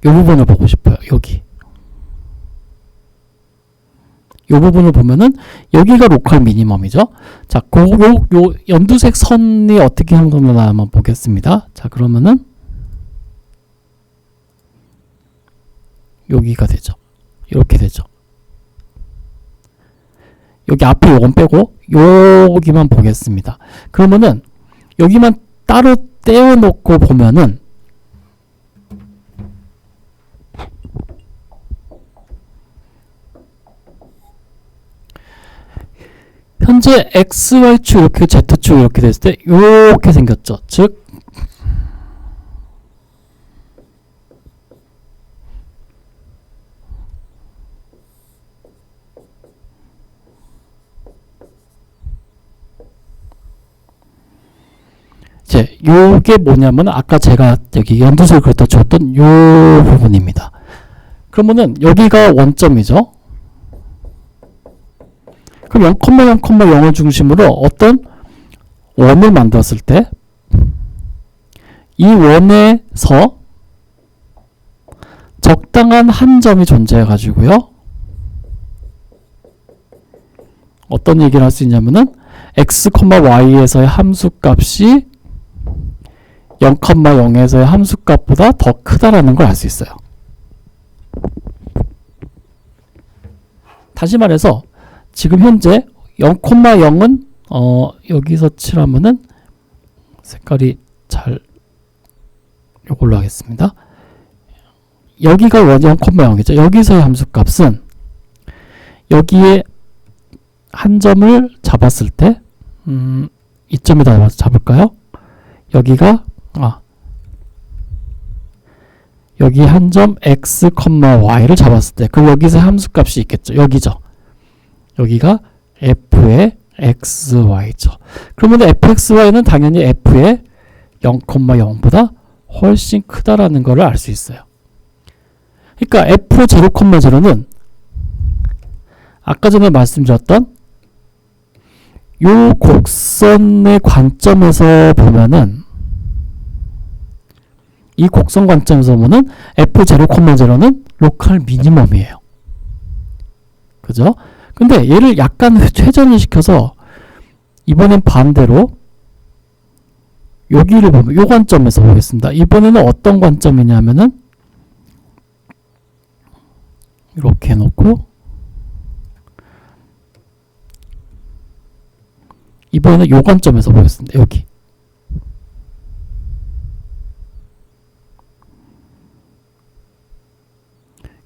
A: 이 부분을 보고 싶어요. 여기 이 부분을 보면은 여기가 로컬 미니멈이죠. 자, 요 연두색 선이 어떻게 형성되나 한번 보겠습니다. 자, 그러면은 여기가 되죠. 이렇게 되죠. 여기 앞에 요건 빼고 여기만 보겠습니다. 그러면은 여기만 따로 떼어놓고 보면은 현재 XY축 이렇게 Z축 이렇게 됐을 때 이렇게 생겼죠. 즉 이제 요게 뭐냐면 아까 제가 여기 연두색을 그렸다 줬던 요 부분입니다. 그러면은 여기가 원점이죠. 그럼 0,0,0을 중심으로 어떤 원을 만들었을 때 이 원에서 적당한 한 점이 존재해 가지고요. 어떤 얘기를 할 수 있냐면은 x, y에서의 함수값이 0,0에서의 함수값보다 더 크다라는 걸 알 수 있어요. 다시 말해서 지금 현재 0,0은 여기서 칠하면은 색깔이 잘 요걸로 하겠습니다. 여기가 0,0이죠. 여기서의 함수값은 여기에 한 점을 잡았을 때 이점에다 잡을까요? 여기가 여기 한 점 x, y를 잡았을 때 그럼 여기서 함수값이 있겠죠. 여기죠. 여기가 f의 xy죠. 그러면 fxy는 당연히 f의 0,0보다 훨씬 크다라는 것을 알 수 있어요. 그러니까 f0,0는 아까 전에 말씀드렸던 요 곡선의 관점에서 보면은 이 곡선 관점에서 보면은 f0,0는 로컬 미니멈이에요. 그죠? 근데 얘를 약간 회전을 시켜서 이번엔 반대로 여기를 보면 요 관점에서 보겠습니다. 이번에는 어떤 관점이냐면은 이렇게 해놓고 이번에는 요 관점에서 보겠습니다. 여기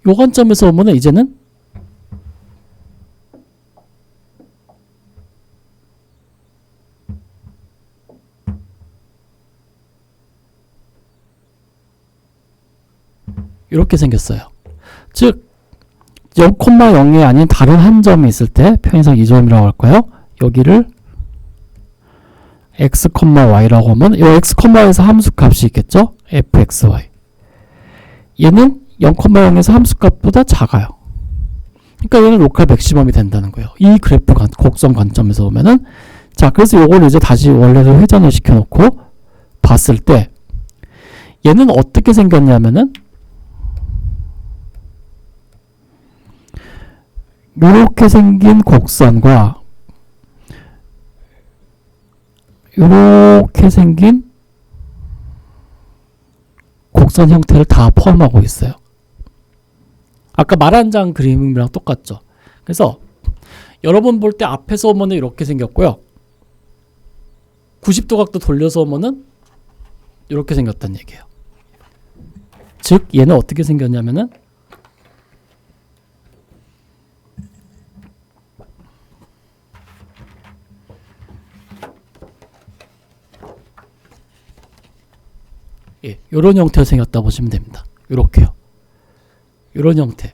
A: 요 관점에서 보면은 이제는 이렇게 생겼어요. 즉 0,0이 아닌 다른 한 점이 있을 때 편의상 2점이라고 할까요? 여기를 x, y라고 하면 이 x, y에서 함수값이 있겠죠? fxy. 얘는 0,0에서 함수값보다 작아요. 그러니까 얘는 로컬 맥시멈이 된다는 거예요. 이 그래프 곡선 관점에서 보면은 자, 그래서 요걸 이제 다시 원래로 회전을 시켜놓고 봤을 때 얘는 어떻게 생겼냐면은 이렇게 생긴 곡선과 이렇게 생긴 곡선 형태를 다 포함하고 있어요. 아까 말한 장 그림이랑 똑같죠. 그래서 여러분 볼 때 앞에서 오면은 이렇게 생겼고요. 90도 각도 돌려서 오면은 이렇게 생겼다는 얘기예요. 즉 얘는 어떻게 생겼냐면은 이런 형태로 생겼다 보시면 됩니다. 이렇게요. 이런 형태.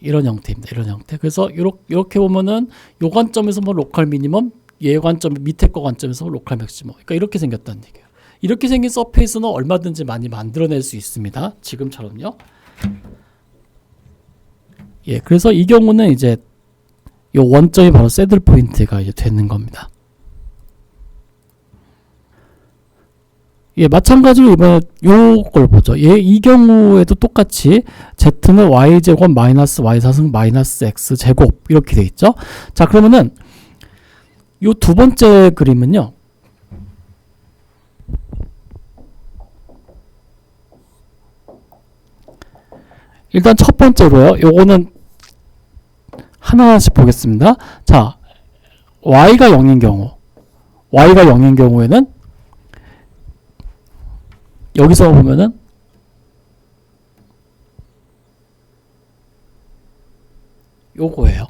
A: 이런 형태입니다. 이런 형태. 그래서 이렇게 보면은 요 관점에서 뭐 로컬 미니멈, 얘 관점 밑에 거 관점에서 로컬 맥시멈. 그러니까 이렇게 생겼다는 얘기예요. 이렇게 생긴 서페이스는 얼마든지 많이 만들어낼 수 있습니다. 지금처럼요. 그래서 이 경우는 이제 요 원점이 바로 새들 포인트가 이제 되는 겁니다. 마찬가지로 이번에 요걸 보죠. 이 경우에도 똑같이 z는 y제곱 마이너스 y4승 마이너스 x제곱 이렇게 돼 있죠. 자, 그러면은 요 두 번째 그림은요. 일단 첫 번째로요. 요거는 하나하나씩 보겠습니다. 자, y가 0인 경우에는 여기서 보면은 요거예요.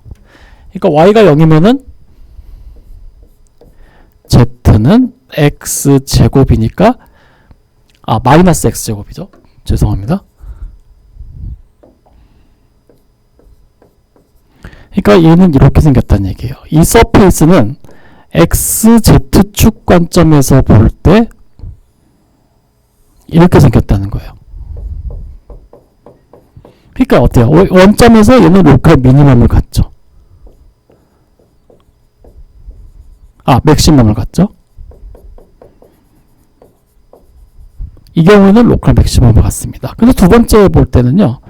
A: 그러니까 y가 0이면은 z는 x제곱이니까 마이너스 x제곱이죠. 죄송합니다. 그러니까 얘는 이렇게 생겼다는 얘기예요. 이 서페이스는 xz축 관점에서 볼 때 이렇게 생겼다는 거예요. 그러니까 어때요? 원점에서 얘는 로컬 미니멈을 갖죠. 맥시멈을 갖죠. 이 경우에는 로컬 맥시멈을 갖습니다. 근데 두 번째 볼 때는요.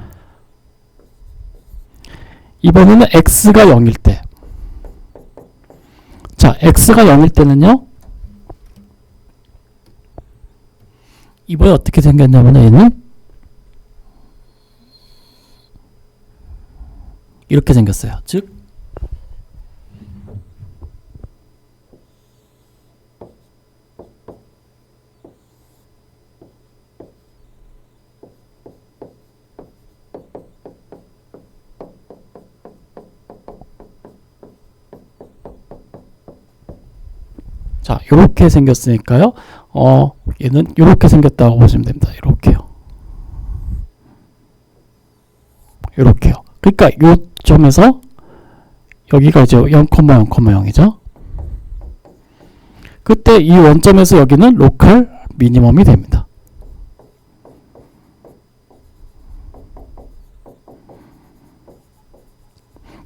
A: 이번에는 x가 0일 때. 자, x가 0일 때는요. 이번에 어떻게 생겼냐면 얘는 이렇게 생겼어요. 즉 자, 요렇게 생겼으니까요. 얘는 요렇게 생겼다고 보시면 됩니다. 요렇게요. 요렇게요. 그러니까 요 점에서 여기가 이제 0,0,0이죠. 그때 이 원점에서 여기는 로컬 미니멈이 됩니다.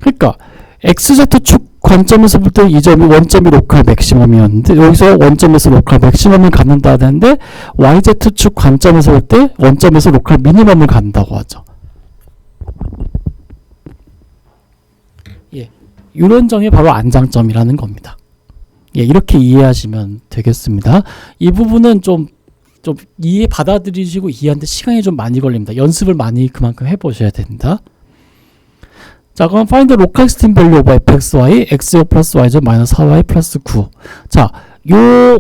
A: 그러니까 xz축 관점에서 볼 때 이 점이 원점이 로컬 맥시멈이었는데 여기서 원점에서 로컬 맥시멈을 갖는다 하는데 yz축 관점에서 볼 때 원점에서 로컬 미니멈을 갖는다고 하죠. 이런 점이 바로 안장점이라는 겁니다. 이렇게 이해하시면 되겠습니다. 이 부분은 좀 이해 받아들이시고 이해하는데 시간이 좀 많이 걸립니다. 연습을 많이 그만큼 해보셔야 됩니다. 자, 그럼 find the local extreme value of fxy x0 플러스 y제곱 마이너스 4y 플러스 9. 자, 요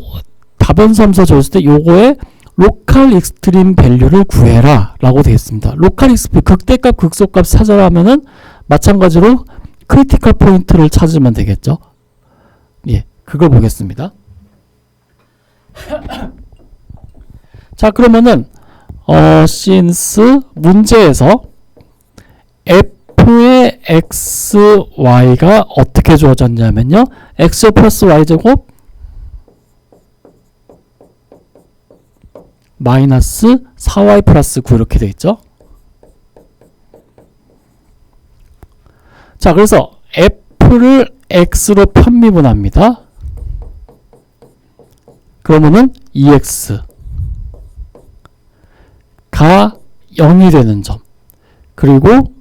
A: 답변 함수 줬을 때 요거의 로컬 익스트림 밸류를 구해라 라고 되어 있습니다. 로컬 익스트림 극대값 극소값 찾아라 하면은 마찬가지로 크리티컬 포인트를 찾으면 되겠죠. 그걸 보겠습니다. 자, 그러면은 since 문제에서 f의 x, y가 어떻게 주어졌냐면요. x 플러스 y제곱 마이너스 4y 플러스 9 이렇게 돼 있죠. 자, 그래서 f를 x로 편미분합니다. 그러면은 2x가 0이 되는 점, 그리고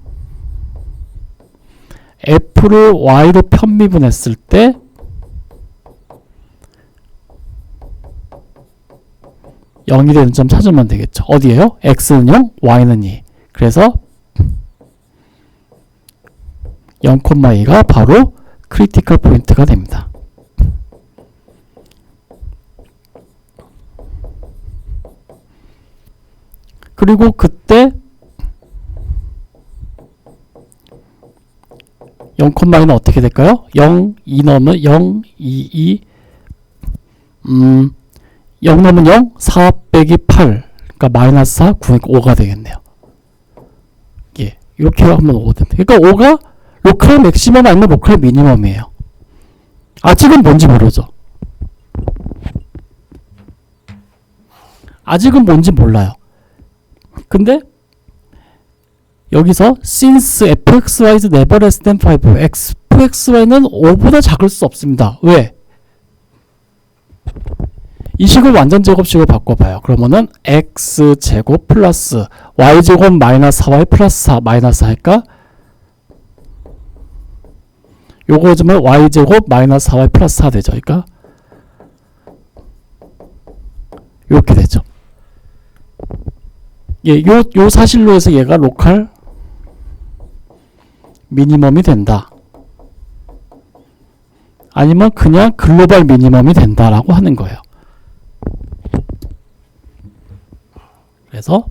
A: f를 y로 편미분했을 때 (0이) 되는 점 찾으면 되겠죠. 어디에요? x는 0, y는 2. 그래서 0,2가 바로 크리티컬 포인트가 됩니다. 그리고 그때 0,2는 어떻게 될까요? 0, 2 넣으면 0, 2, 0 넣으면 0, 4 빼기 8. 그러니까 마이너스 4, 9, 5가 되겠네요. 예, 이렇게 하면 5가 됩니다. 그러니까 5가 로컬 맥시멈 아니면 로컬 미니멈이에요. 아직은 뭔지 모르죠. 아직은 뭔지 몰라요. 근데 여기서 since fxy is never less than 5 fxy는 5보다 작을 수 없습니다. 왜? 이 식을 완전 제곱식으로 바꿔봐요. 그러면은 x제곱 플러스 y제곱 마이너스 4y 플러스 4 마이너스 할까? 요거 해주면 y제곱 마이너스 4y 플러스 4 되죠. 그러니까 이렇게 되죠. 예, 요 사실로 해서 얘가 로컬 미니멈이 된다. 아니면 그냥 글로벌 미니멈이 된다라고 하는 거예요. 그래서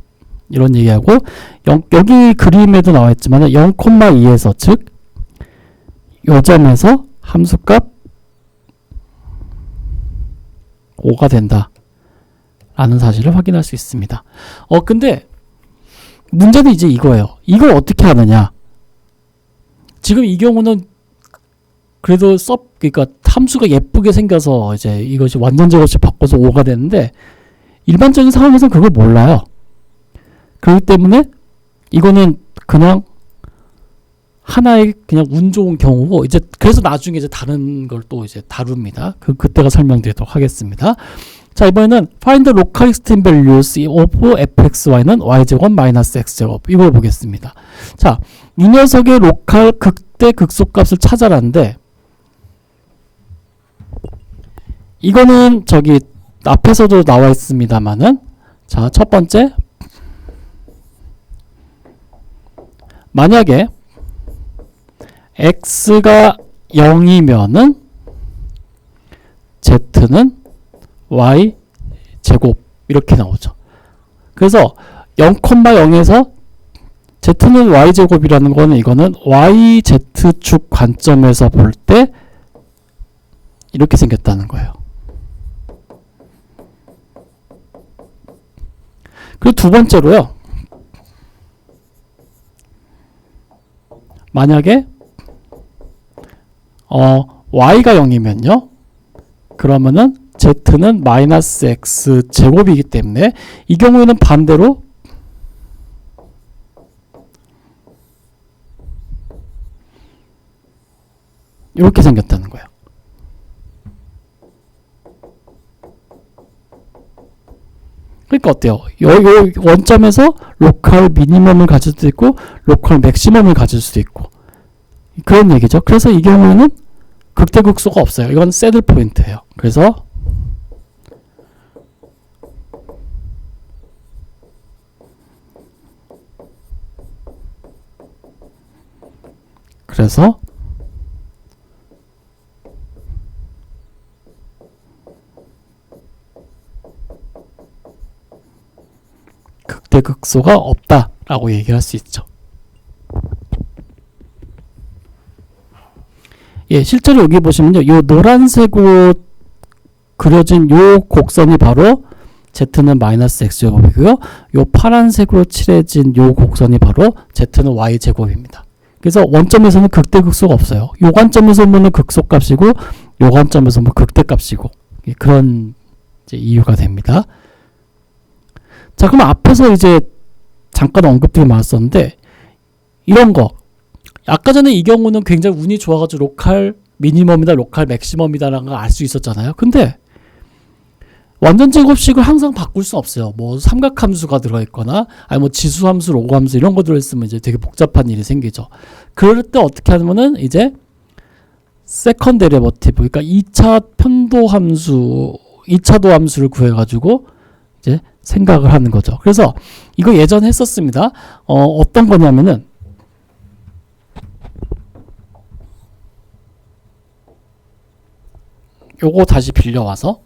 A: 이런 얘기하고 여기 그림에도 나와 있지만 0,2에서 즉 요 점에서 함수값 5가 된다 라는 사실을 확인할 수 있습니다. 근데 문제는 이제 이거예요. 이걸 어떻게 하느냐. 지금 이 경우는 그래도 그러니까 함수가 예쁘게 생겨서 이제 이것이 완전 제곱식 바꿔서 5가 되는데 일반적인 상황에서는 그걸 몰라요. 그렇기 때문에 이거는 그냥 하나의 그냥 운 좋은 경우고 이제 그래서 나중에 이제 다른 걸 또 이제 다룹니다. 그때가 설명드리도록 하겠습니다. 자, 이번에는 find the local extreme values of fxy는 y제곱 마이너스 x제곱 이걸 보겠습니다. 자, 이 녀석의 로컬 극대 극소값을 찾아라는데 이거는 저기 앞에서도 나와 있습니다만은 자, 첫 번째 만약에 x가 0이면은 z는 y 제곱 이렇게 나오죠. 그래서 0,0에서 z는 y 제곱이라는 거는 이거는 yz축 관점에서 볼 때 이렇게 생겼다는 거예요. 그리고 두 번째로요. 만약에 y가 0이면요. 그러면은 z는 마이너스 x 제곱이기 때문에 이 경우에는 반대로 이렇게 생겼다는 거예요. 그러니까 어때요? 요 원점에서 로컬 미니멈을 가질 수도 있고 로컬 맥시멈을 가질 수도 있고 그런 얘기죠. 그래서 이 경우에는 극대극소가 없어요. 이건 새들 포인트예요. 그래서 극대극소가 없다라고 얘기할 수 있죠. 예, 실제로 여기 보시면요. 요 노란색으로 그려진 요 곡선이 바로 z는 마이너스 x제곱이고요. 요 파란색으로 칠해진 요 곡선이 바로 z는 y제곱입니다. 그래서 원점에서는 극대극소가 없어요. 요 관점에서 보면 극소값이고 요 관점에서 보면 극대값이고 예, 그런 이제 이유가 됩니다. 자, 그럼 앞에서 이제 잠깐 언급들이 많았었는데 이런 거 아까 전에 이 경우는 굉장히 운이 좋아가지고 로컬 미니멈이다 로컬 맥시멈이다라는 걸 알 수 있었잖아요. 근데 완전 제곱식을 항상 바꿀 수 없어요. 뭐 삼각함수가 들어있거나 아니 뭐 지수함수, 로그함수 이런 거 들어있으면 이제 되게 복잡한 일이 생기죠. 그럴 때 어떻게 하면은 이제 세컨 데리버티브, 그러니까 2차 편도함수, 2차 도함수를 구해가지고 이제 생각을 하는 거죠. 그래서 이거 예전에 했었습니다. 어떤 거냐면은 요거 다시 빌려와서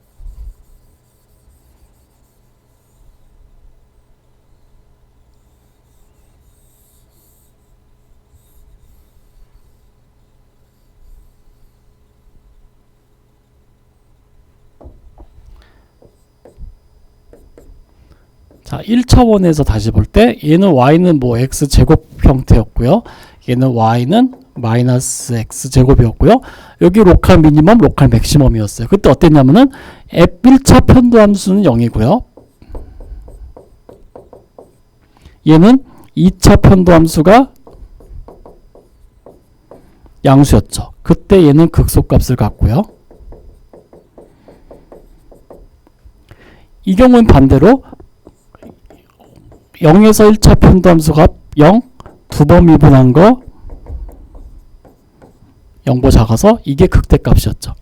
A: 자, 1차원에서 다시 볼 때 얘는 y는 뭐 x제곱 형태였고요. 얘는 y는 마이너스 x제곱이었고요. 여기 로컬 미니멈, 로컬 맥시멈이었어요. 그때 어땠냐면은 f1차 편도함수는 0이고요. 얘는 2차 편도함수가 양수였죠. 그때 얘는 극소값을 갖고요. 이 경우는 반대로 0에서 1차 편도함수가 0, 두 번 미분한 거 0보다 작아서 이게 극대값이었죠.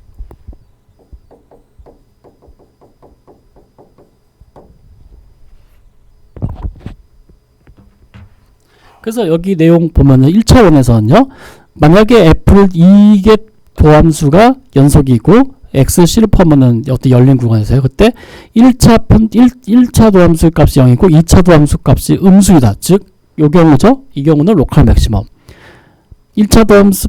A: 그래서 여기 내용 보면은 1차원에서는요. 만약에 F를 이게 도함수가 연속이고 X 실습하면은 어떤 열린 구간에서요. 그때 1차 도함수 값이 0이고 2차 도함수 값이 음수이다. 즉, 요 경우죠. 이 경우는 로컬 맥시멈. 1차 도함수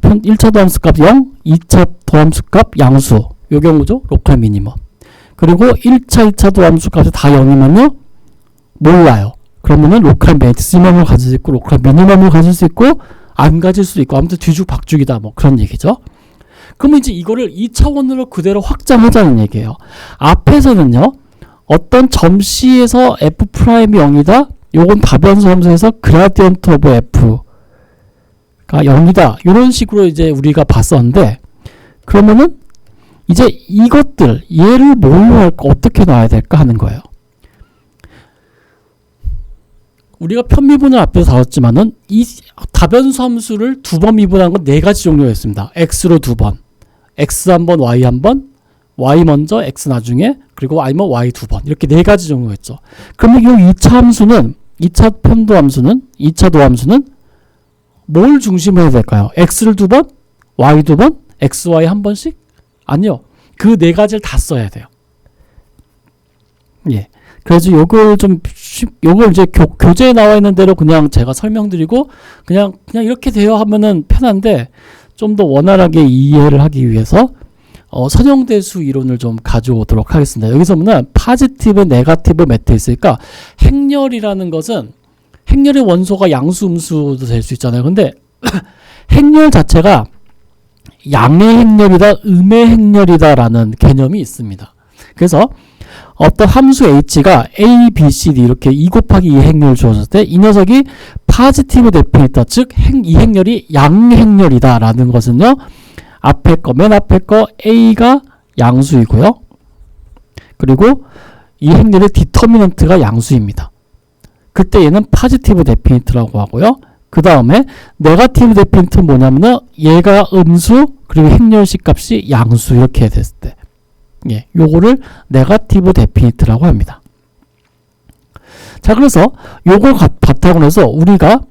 A: 값 0, 2차 도함수 값 양수. 요 경우죠. 로컬 미니멈. 그리고 1차, 2차 도함수 값이 다 0이면요. 몰라요. 그러면은 로컬 맥시멈을 가질 수 있고 로컬 미니멈을 가질 수 있고 안 가질 수 있고 아무튼 뒤죽박죽이다. 뭐 그런 얘기죠. 그러면 이제 이거를 2차원으로 그대로 확장하자는 얘기예요. 앞에서는요. 어떤 점C에서 F'이 0이다. 요건 다변수 함수에서 그라디언트 오브 F가 0이다. 이런 식으로 이제 우리가 봤었는데 그러면은 이제 이것들 얘를 뭘로 할까 어떻게 놔야 될까 하는 거예요. 우리가 편미분을 앞에서 다뤘지만은 이 다변수 함수를 두 번 미분한 건 네 가지 종류가 있습니다. x로 두 번, x 한 번, y 한 번, y 먼저, x 나중에, 그리고 아니면 y 두 번 이렇게 네 가지 종류가 있죠. 그러면 이 2차 함수는 2차 편도 함수는 2차 도함수는 뭘 중심으로 해야 될까요? x를 두 번, y 두 번, x, y 한 번씩? 아니요. 그 네 가지를 다 써야 돼요. 예. 그래서 요걸 이제 교재에 나와 있는 대로 그냥 제가 설명드리고 그냥 이렇게 돼요 하면은 편한데 좀 더 원활하게 이해를 하기 위해서 선형대수 이론을 좀 가져오도록 하겠습니다. 여기서 보면 파지티브, 네거티브 매트리스니까 행렬이라는 것은 행렬의 원소가 양수, 음수도 될 수 있잖아요. 근데 행렬 자체가 양의 행렬이다, 음의 행렬이다라는 개념이 있습니다. 그래서 어떤 함수 h가 a, b, c, d 이렇게 2 곱하기 2 행렬을 주어졌을 때 이 녀석이 파지티브 데피니터, 즉 이 행렬이 양행렬이다 라는 것은요. 앞에 거, 맨 앞에 거 a가 양수이고요. 그리고 이 행렬의 디터미넌트가 양수입니다. 그때 얘는 파지티브 데피니트라고 하고요. 그 다음에 네거티브 데피니트는 뭐냐면은 얘가 음수 그리고 행렬식 값이 양수 이렇게 됐을 때 예, 요거를 네거티브 데피니트라고 합니다. 자, 그래서 요걸 바탕으로 해서 우리가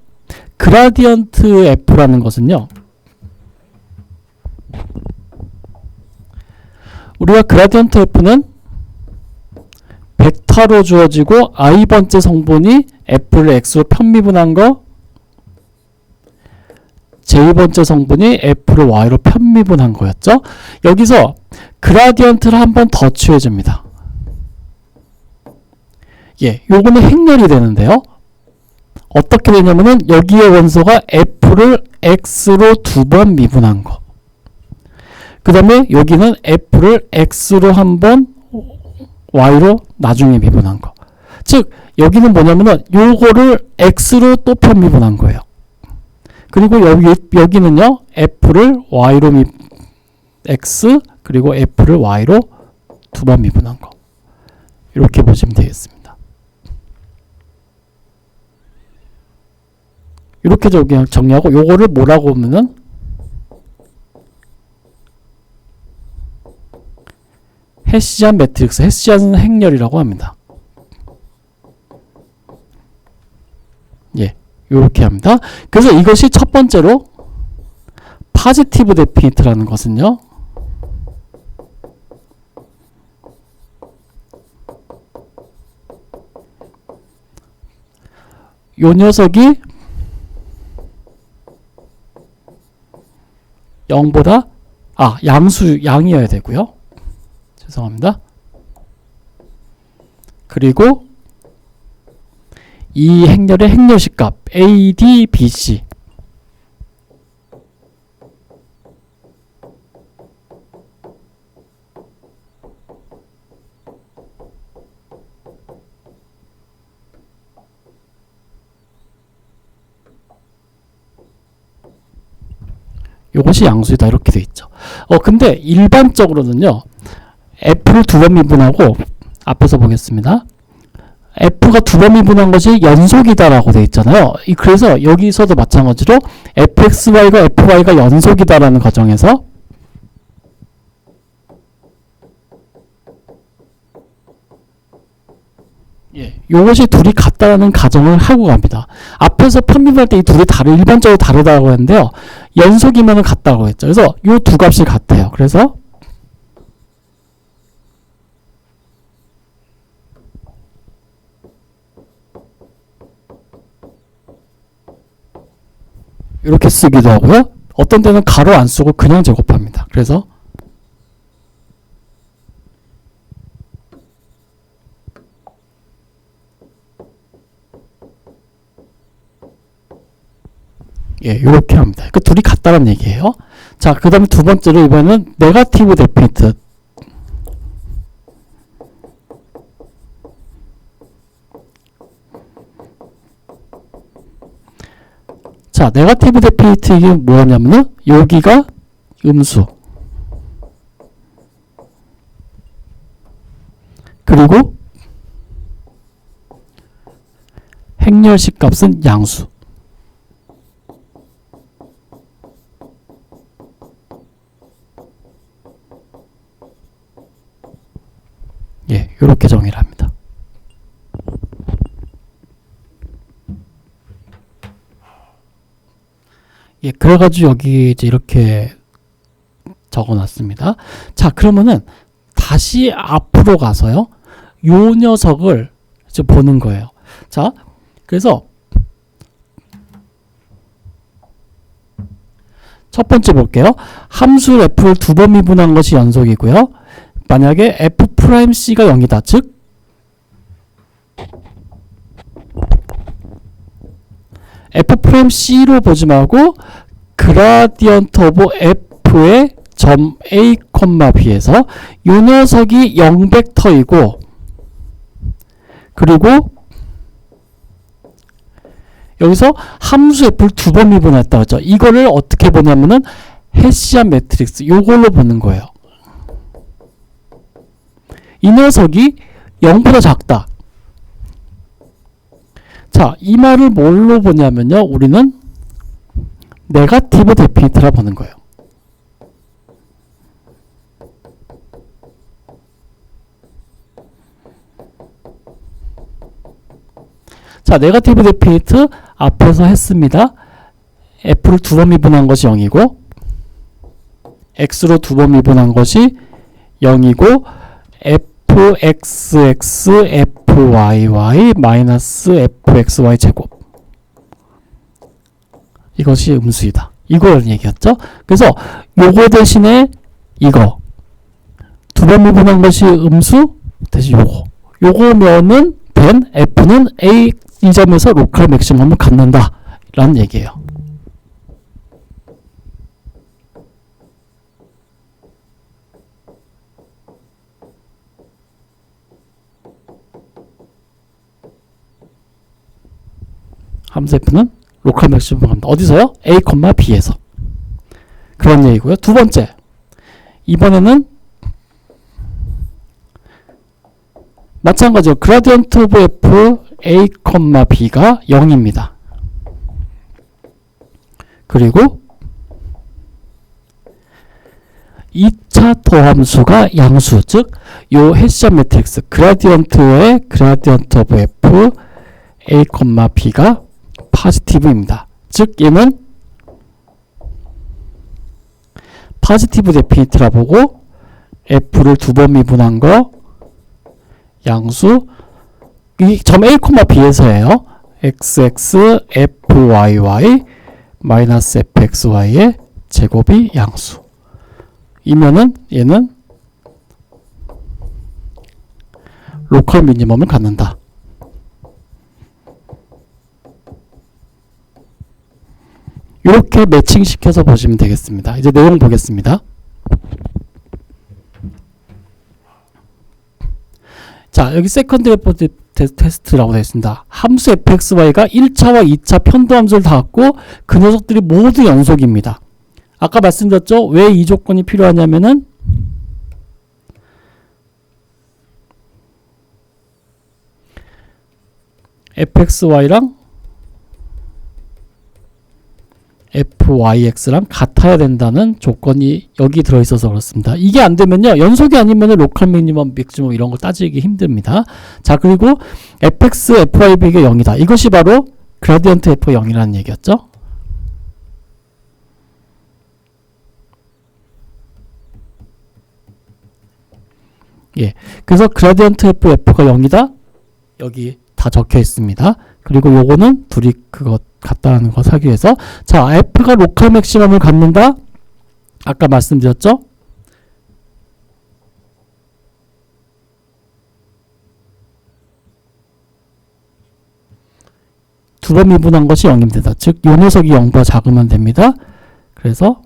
A: 그라디언트 F라는 것은요. 우리가 그라디언트 F는 벡터로 주어지고 i번째 성분이 F를 X로 편미분한 거 J번째 성분이 F를 Y로 편미분한 거였죠. 여기서 그라디언트를 한 번 더 취해줍니다. 예, 요거는 행렬이 되는데요. 어떻게 되냐면은 여기에 원소가 F를 X로 두 번 미분한 거. 그 다음에 여기는 F를 X로 한 번 Y로 나중에 미분한 거. 즉 여기는 뭐냐면은 요거를 X로 또 편미분한 거예요. 그리고 여기는요 F를 Y로 X 그리고 F를 Y로 두 번 미분한 거. 이렇게 보시면 되겠습니다. 이렇게 그냥 정리하고 요거를 뭐라고 보면은 헤시안 매트릭스, 헤시안 행렬이라고 합니다. 예, 요렇게 합니다. 그래서 이것이 첫 번째로 파지티브 데피니트라는 것은요, 요 녀석이 0보다 양이어야 되고요. 죄송합니다. 그리고 이 행렬의 행렬식 값 A, D, B, C 요것이 양수이다 이렇게 돼 있죠. 근데 일반적으로는요, F를 두 번 미분하고 앞에서 보겠습니다. F가 두 번 미분한 것이 연속이다라고 돼 있잖아요. 그래서 여기서도 마찬가지로 fxy가 fy가 연속이다라는 가정에서 요것이 둘이 같다라는 가정을 하고 갑니다. 앞에서 편미분할 때 이 둘이 일반적으로 다르다고 했는데요. 연속이면 같다고 했죠. 그래서 요 두 값이 같아요. 그래서 이렇게 쓰기도 하고요. 어떤 때는 가로 안 쓰고 그냥 제곱합니다. 그래서 이렇게 합니다. 그 둘이 같다는 얘기예요. 자, 그 다음에 두 번째로 이번에는 네거티브 데피니트. 자, 네거티브 데피니트 이게 뭐냐면은 여기가 음수 그리고 행렬식 값은 양수. 이렇게 정의를 합니다. 그래가지고 여기 이제 이렇게 적어놨습니다. 자, 그러면은 다시 앞으로 가서요, 요 녀석을 이제 보는 거예요. 자, 그래서 첫 번째 볼게요. 함수 f를 두 번 미분한 것이 연속이고요. 만약에 f'c가 0이다. 즉 f'c로 보지 말고 그라디언트 오브 f의 점 a, b에서 이 녀석이 0벡터이고 그리고 여기서 함수 f를 두 번 미분했다 그랬죠. 이거를 어떻게 보냐면은 헤시안 매트릭스 요걸로 보는 거예요. 이 녀석이 0보다 작다. 자, 이 말을 뭘로 보냐면요, 우리는 네거티브 데피니트라 보는 거예요. 자, 네거티브 데피니트 앞에서 했습니다. f를 두 번 미분한 것이 0이고 x로 두 번 미분한 것이 0이고 fxx fyy 마이너스 fxy 제곱 이것이 음수이다. 이걸 얘기했죠. 그래서 요거 대신에 이거 두 번 미분한 것이 음수 대신 요거면은 된 f는 a 이 점에서 로컬 맥시멈을 갖는다 라는 얘기예요. 함수 f는 로컬 맥시멈을 갖는다. 어디서요? a, b에서. 그런 얘기고요. 두 번째, 이번에는 마찬가지로 그라디언트 오브 f a, b가 0입니다. 그리고 2차 도함수가 양수, 즉 요 헤시안 매트릭스 그라디언트의 그라디언트 오브 f a, b가 포지티브입니다. 즉 얘는 포지티브 데피니트라 보고 f를 두 번 미분한 거 양수, 이 점 a, b에서예요. xx fyy 마이너스 fxy의 제곱이 양수 이면은 얘는 로컬 미니멈을 갖는다. 이렇게 매칭시켜서 보시면 되겠습니다. 이제 내용 보겠습니다. 자, 여기 세컨드 레포트 테스트라고 되어 있습니다. 함수 fxy가 1차와 2차 편도함수를 다 갖고 그 녀석들이 모두 연속입니다. 아까 말씀드렸죠? 왜 이 조건이 필요하냐면은 fxy랑 fyx랑 같아야 된다는 조건이 여기 들어있어서 그렇습니다. 이게 안 되면요, 연속이 아니면 로컬 미니멈, 맥시멈 이런 거 따지기 힘듭니다. 자, 그리고 fx, fy가 0이다. 이것이 바로 그라디언트 f 0이라는 얘기였죠. 예, 그래서 그라디언트 f가 0이다. 여기 다 적혀 있습니다. 그리고 요거는 둘이 그거 같다는 거 사기 위해서, 자, f가 로컬 맥시멈을 갖는다. 아까 말씀드렸죠? 두 번 미분한 것이 0이면 된다. 즉, 요 녀석이 0보다 작으면 됩니다. 그래서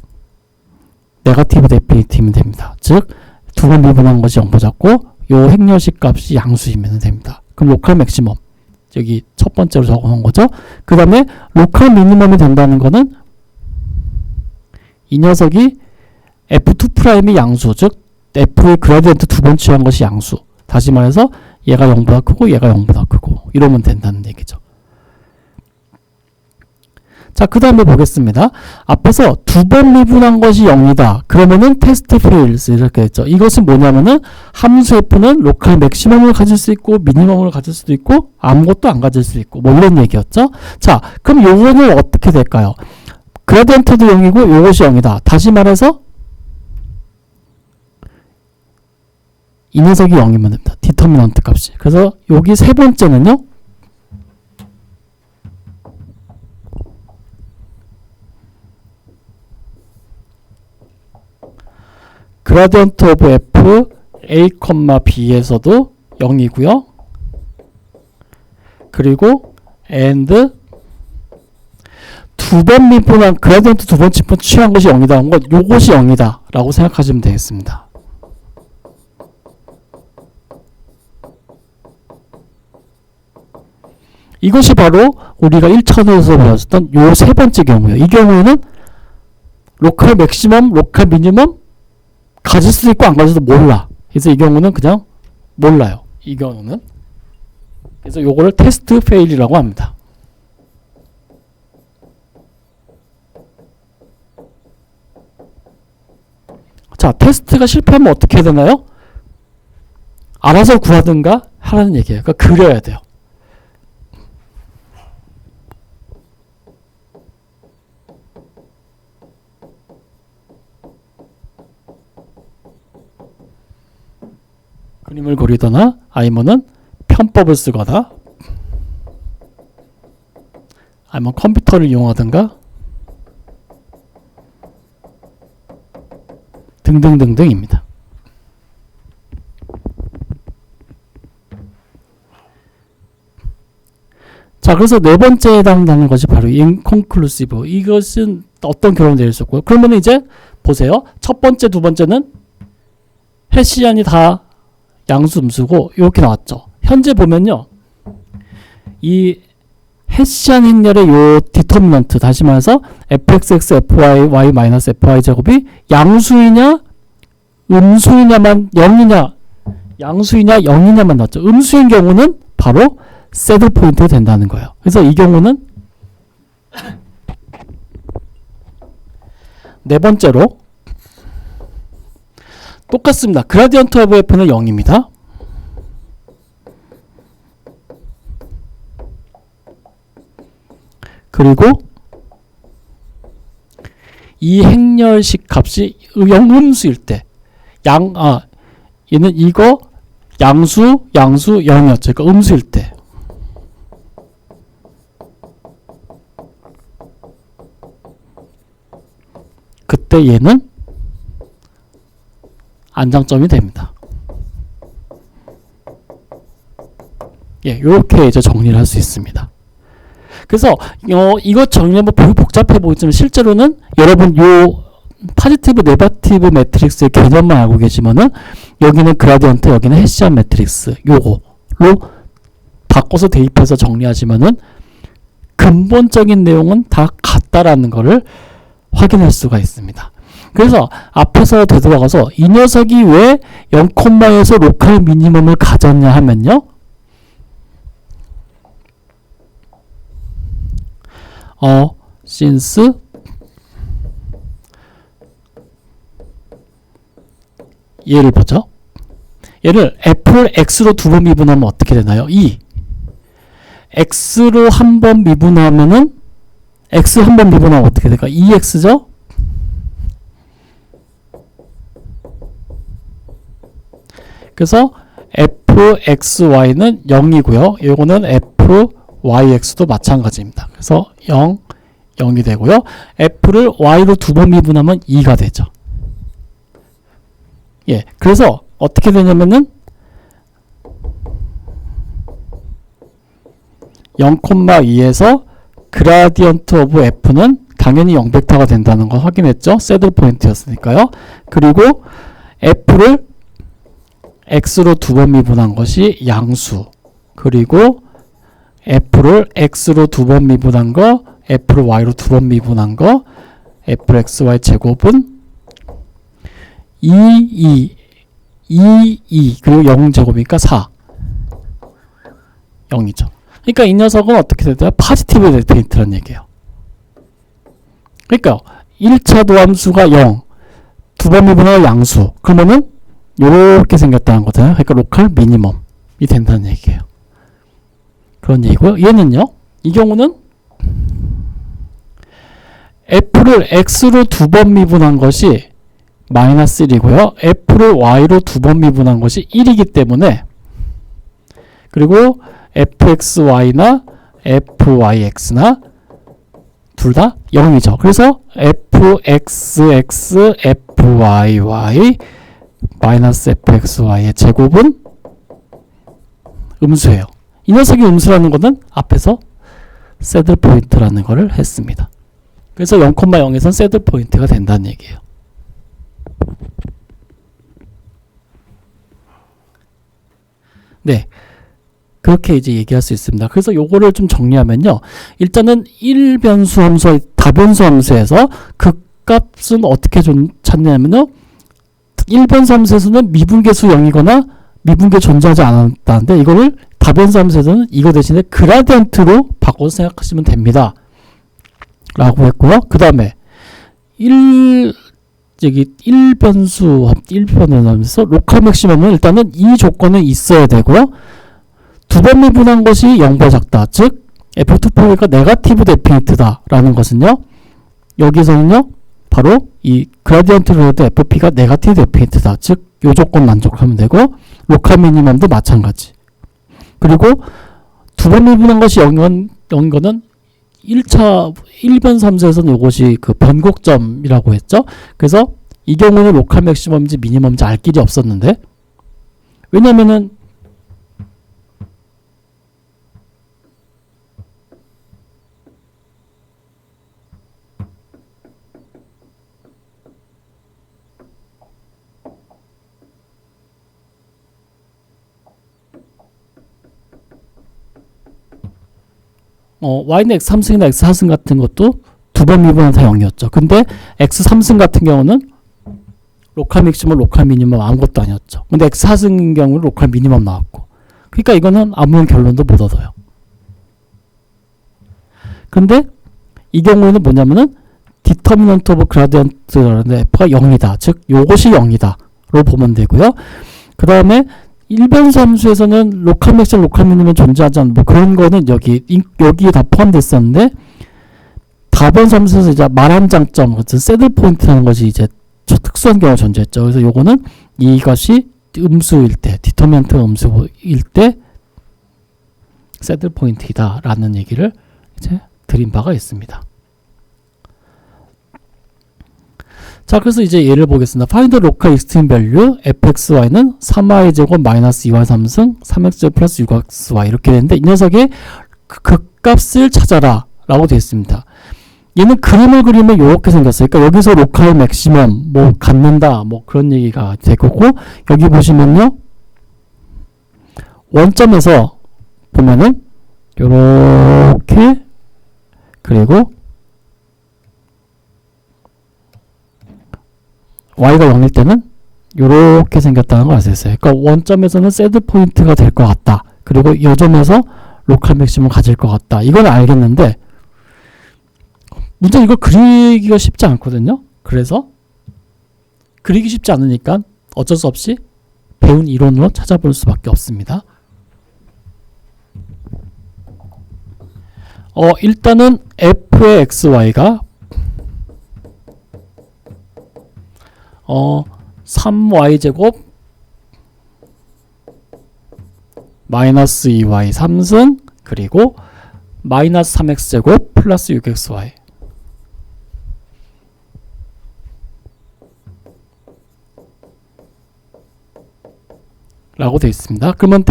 A: 네거티브 데피니티면 됩니다. 즉, 두 번 미분한 것이 0보다 작고 요 행렬식 값이 양수이면 됩니다. 그럼 로컬 맥시멈 여기 첫 번째로 적어놓은 거죠. 그 다음에 로컬 미니멈이 된다는 거는 이 녀석이 f2'이 양수, 즉 f의 그라디언트 두 번 취한 것이 양수. 다시 말해서 얘가 0보다 크고 얘가 0보다 크고 이러면 된다는 얘기죠. 자, 그 다음에 보겠습니다. 앞에서 두 번 미분한 것이 0이다. 그러면은 테스트 페일스 이렇게 했죠. 이것은 뭐냐면은 함수 f는 로컬 맥시멈을 가질 수 있고 미니멈을 가질 수도 있고 아무것도 안 가질 수 있고 뭐 이런 얘기였죠. 자, 그럼 요거는 어떻게 될까요? 그라디언트도 0이고 요것이 0이다. 다시 말해서 이 녀석이 0이면 됩니다. 디터미넌트 값이. 그래서 여기 세 번째는요, 그라디언트 오브 f a, b에서도 0이고요. 그리고 and 두 번 미분한 그라디언트 두 번 취한 것이 0이다. 한 것 요것이 0이다 라고 생각하시면 되겠습니다. 이것이 바로 우리가 1차원에서 배웠던 요 세 번째 경우예요. 이 경우에는 로컬 맥시멈, 로컬 미니멈 가질 수도 있고 안 가질 수도 몰라. 그래서 이 경우는 그냥 몰라요. 이 경우는. 그래서 요거를 테스트 페일이라고 합니다. 자, 테스트가 실패하면 어떻게 해야 되나요? 알아서 구하든가 하라는 얘기예요. 그러니까 그려야 돼요. 그림을 그리거나 아니면은 편법을 쓰거나 아니면 컴퓨터를 이용하든가 등등등등입니다. 자, 그래서 네 번째에 해당하는 것이 바로 inconclusive. 이것은 어떤 결론이 될 수 있고요. 그러면 이제 보세요. 첫 번째, 두 번째는 헤시안이 다 양수 음수고 이렇게 나왔죠. 현재 보면요, 이 헤시안 행렬의 요 디터미넌트, 다시 말해서 fxx fy 마이너스 fy 제곱이 양수이냐 음수이냐만 0이냐 양수이냐 0이냐만 나왔죠. 음수인 경우는 바로 새들 포인트가 된다는 거예요. 그래서 이 경우는 네 번째로 똑같습니다. 그라디언트 오브 f는 0입니다. 그리고 이 행렬식 값이 음수일 때 얘는 이거 양수 0이었죠. 그러니까 음수일 때 그때 얘는 안장점이 됩니다. 예, 요렇게 이제 정리를 할 수 있습니다. 그래서 이것 정리하면 별로 복잡해 보이지만 실제로는 여러분 요 파지티브 네거티브 매트릭스의 개념만 알고 계시면은 여기는 그라디언트, 여기는 헤시안 매트릭스 요거로 바꿔서 대입해서 정리하시면은 근본적인 내용은 다 같다라는 거를 확인할 수가 있습니다. 그래서 앞에서 되돌아가서 이 녀석이 왜 0,에서 로컬 미니멈을 가졌냐 하면요. since 얘를 보죠. 얘를 f를 x로 두 번 미분하면 어떻게 되나요? 2. x로 한 번 미분하면은 x 한 번 미분하면 어떻게 될까? 2x죠? 그래서 fxy는 0이고요. 이거는 fyx도 마찬가지입니다. 그래서 0, 0이 되고요. f를 y로 두 번 미분하면 2가 되죠. 예, 그래서 어떻게 되냐면은 0,2에서 그라디언트 오브 f는 당연히 0벡터가 된다는 거 확인했죠. 새들 포인트였으니까요. 그리고 f를 x로 두 번 미분한 것이 양수, 그리고 f를 x로 두 번 미분한 거, f를 y로 두 번 미분한 거, fxy 제곱은 2 그리고 0제곱이니까 4 0이죠. 그러니까 이 녀석은 어떻게 되나요? 파지티브 데이터라는 얘기예요. 그러니까 1차 도함수가 0, 두 번 미분하고 양수, 그러면은 요렇게 생겼다는 거잖아요. 그러니까 로컬 미니멈이 된다는 얘기예요. 그런 얘기고요. 얘는요, 이 경우는 f를 x로 두 번 미분한 것이 마이너스 1이고요. f를 y로 두 번 미분한 것이 1이기 때문에, 그리고 fxy나 fyx나 둘 다 0이죠. 그래서 fxx fyy 마이너스 fxy의 제곱은 음수예요. 이 녀석이 음수라는 것은 앞에서 새들 포인트라는 것을 했습니다. 그래서 0,0에선 새들 포인트가 된다는 얘기예요. 네, 그렇게 이제 얘기할 수 있습니다. 그래서 요거를 좀 정리하면요, 일단은 1변수 함수, 다변수 함수에서 극값은 어떻게 찾냐면요, 1변수 함수에서는 미분계수 0이거나 미분계 존재하지 않았다는데, 이거를 다변수 함수에서는 이거 대신에 그라디언트로 바꿔서 생각하시면 됩니다 라고 했고요. 그 다음에 1변수 함수에서 로컬 맥시멈은 일단은 이 조건은 있어야 되고요. 두 번 미분한 것이 0보다 작다. 즉 f2포가 네거티브 데피니트다 라는 것은요, 여기서는요 바로 이 그라디언트로 해도 fp가 네거티브 데피니트다. 즉 요 조건 만족하면 되고, 로컬 미니멈도 마찬가지. 그리고 두 번 미분한 것이 0인 거는 1변 함수에서는 이것이 그 변곡점이라고 했죠. 그래서 이 경우는 로컬 맥시멈인지 미니멈인지 알 길이 없었는데, 왜냐면은 y는 x3승이나 x4승 같은 것도 두 번 미분하면 다 0이었죠. 근데 x3승 같은 경우는 로컬 맥시멈, 로컬 미니멈 아무것도 아니었죠. 근데 x4승인 경우는 로컬 미니멈 나왔고. 그러니까 이거는 아무런 결론도 못 얻어요. 근데 이 경우에는 뭐냐면은 디터미넌트 오브 그라디언트라는 f가 0이다. 즉 요것이 0이다. 로 보면 되고요. 그 다음에 일변수 함수에서는 로컬 맥시멈, 로컬 미니멈 존재하지 않는 뭐 그런 거는 여기에 다 포함됐었는데 다변수 함수에서 이제 말한 장점 같은 새들 포인트라는 것이 이제 특수한 경우가 존재했죠. 그래서 요거는 이것이 음수일 때, 디터미넌트가 음수일 때 새들 포인트이다 라는 얘기를 이제 드린 바가 있습니다. 자, 그래서 이제 예를 보겠습니다. Find the local extreme value fxy는 3y제곱 마이너스 2y 3승 3x제곱 플러스 6xy 이렇게 되는데 이 녀석의 극값을 찾아라 라고 되어 있습니다. 얘는 그림을 그리면 이렇게 생겼어요. 그러니까 여기서 로컬 맥시멈 뭐 갖는다 뭐 그런 얘기가 될 거고, 여기 보시면요 원점에서 보면은 요렇게, 그리고 y가 0일 때는 요렇게 생겼다는 걸 알 수 있어요. 그러니까 원점에서는 새드 포인트가 될 것 같다. 그리고 요 점에서 로컬 맥시멈을 가질 것 같다. 이건 알겠는데 문제 이걸 그리기가 쉽지 않거든요. 그래서 그리기 쉽지 않으니까 어쩔 수 없이 배운 이론으로 찾아볼 수밖에 없습니다. 일단은 f의 xy가 3y제곱 마이너스 2y 3승 그리고 마이너스 3x제곱 플러스 6xy 라고 되어 있습니다. 그러면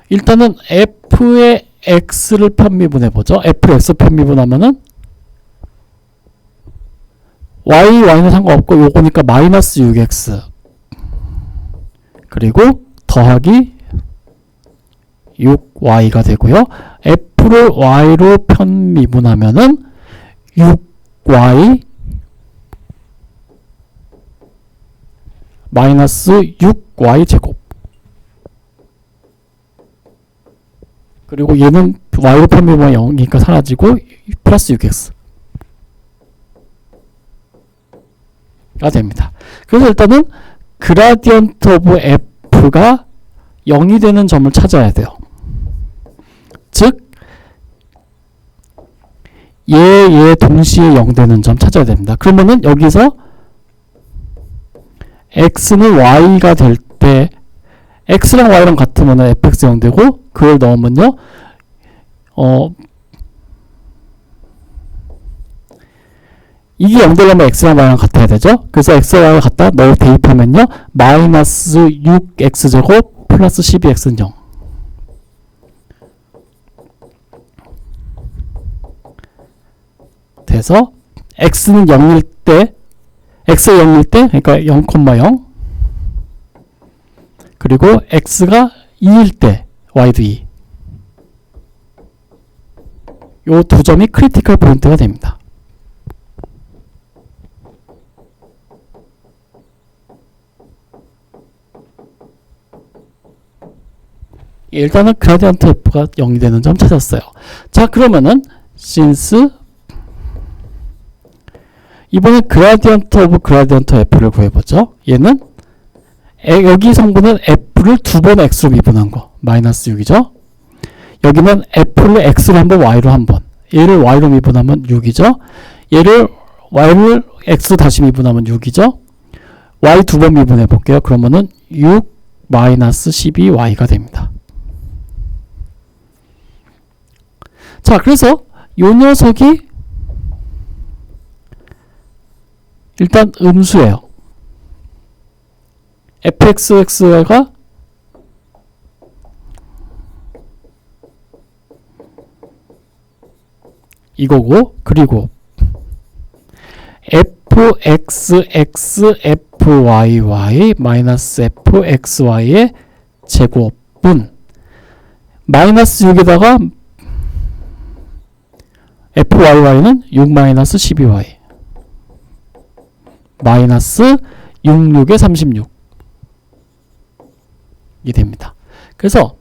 A: 일단은 f의 x를 편미분해 보죠. f의 x 편미분하면은 y는 상관없고 요거니까 마이너스 6x 그리고 더하기 6y가 되고요. f를 y로 편미분하면은 6y 마이너스 6y 제곱, 그리고 얘는 y로 편미분하면 0이니까 사라지고 플러스 6x 가 됩니다. 그래서 일단은 그라디언트 오브 f가 0이 되는 점을 찾아야 돼요. 즉 얘 동시에 0 되는 점 찾아야 됩니다. 그러면은 여기서 x는 y가 될 때 x랑 y랑 같으면 fx 0 되고, 그걸 넣으면요 이게 0 되려면 x랑 y랑 같아야 되죠. 그래서 x와 y를 갖다 넣어 대입하면요 마이너스 6x제곱 플러스 12x는 0 돼서 x는 0일 때, x가 0일 때 그러니까 0,0 그리고 x가 2일 때 y도 2, 요 두 점이 크리티컬 포인트가 됩니다. 일단은 그라디언트 f가 0이 되는 점 찾았어요. 자, 그러면은 since 이번엔 그라디언트 오브 그라디언트 f를 구해보죠. 얘는 여기 성분은 f를 두 번 x로 미분한 거 마이너스 6이죠. 여기는 f를 x로 한 번 y로 한 번, 얘를 y로 미분하면 6이죠. 얘를 y를 x로 다시 미분하면 6이죠. y 두 번 미분해 볼게요. 그러면은 6 마이너스 12y가 됩니다. 자, 그래서 요 녀석이 일단 음수예요. fxx가 이거고, 그리고 fxxfyy 마이너스 fxy의 제곱은 마이너스 6에다가 fyy는 6 마이너스 12y 마이너스 66에 36이 됩니다. 그래서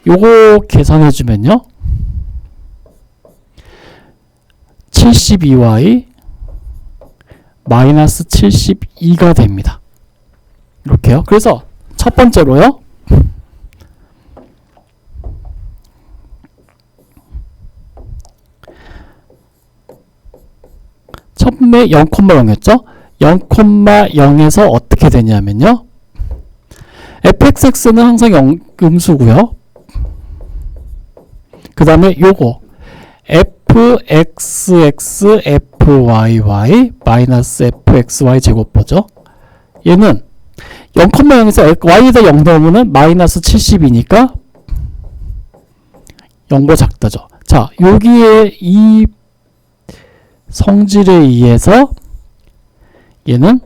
A: 요거 계산해주면요 72y 마이너스 72가 됩니다. 이렇게요. 그래서 첫 번째로요 처음에 0,0였죠? 0,0에서 어떻게 되냐면요 fxx는 항상 음수고요 그 다음에 요거 fxx fyy 마이너스 fxy 제곱보죠. 얘는 0,0에서 y에다 0 넣으면 마이너스 70이니까 0보다 작다죠. 자, 여기에 이 성질에 의해서 얘는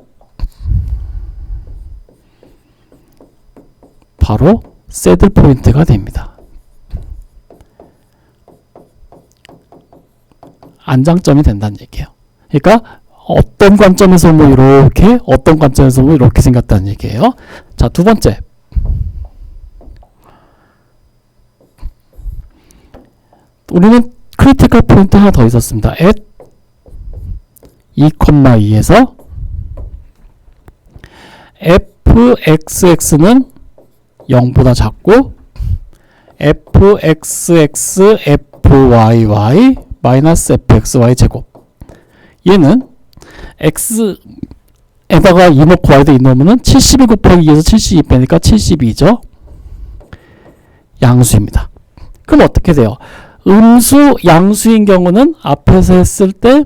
A: 바로 새들 포인트가 됩니다. 안장점이 된다는 얘기예요. 그러니까 어떤 관점에서 뭐 이렇게 어떤 관점에서 뭐 이렇게 생겼다는 얘기예요. 자, 두 번째 우리는 크리티컬 포인트 하나 더 있었습니다. at 2,2에서 fxx는 0보다 작고 fxx fyy 마이너스 fxy 제곱 얘는 x에다가 2 넣고 y에다 2 넣으면 72 곱하기 2에서 72 빼니까 72죠. 양수입니다. 그럼 어떻게 돼요? 음수, 양수인 경우는 앞에서 했을 때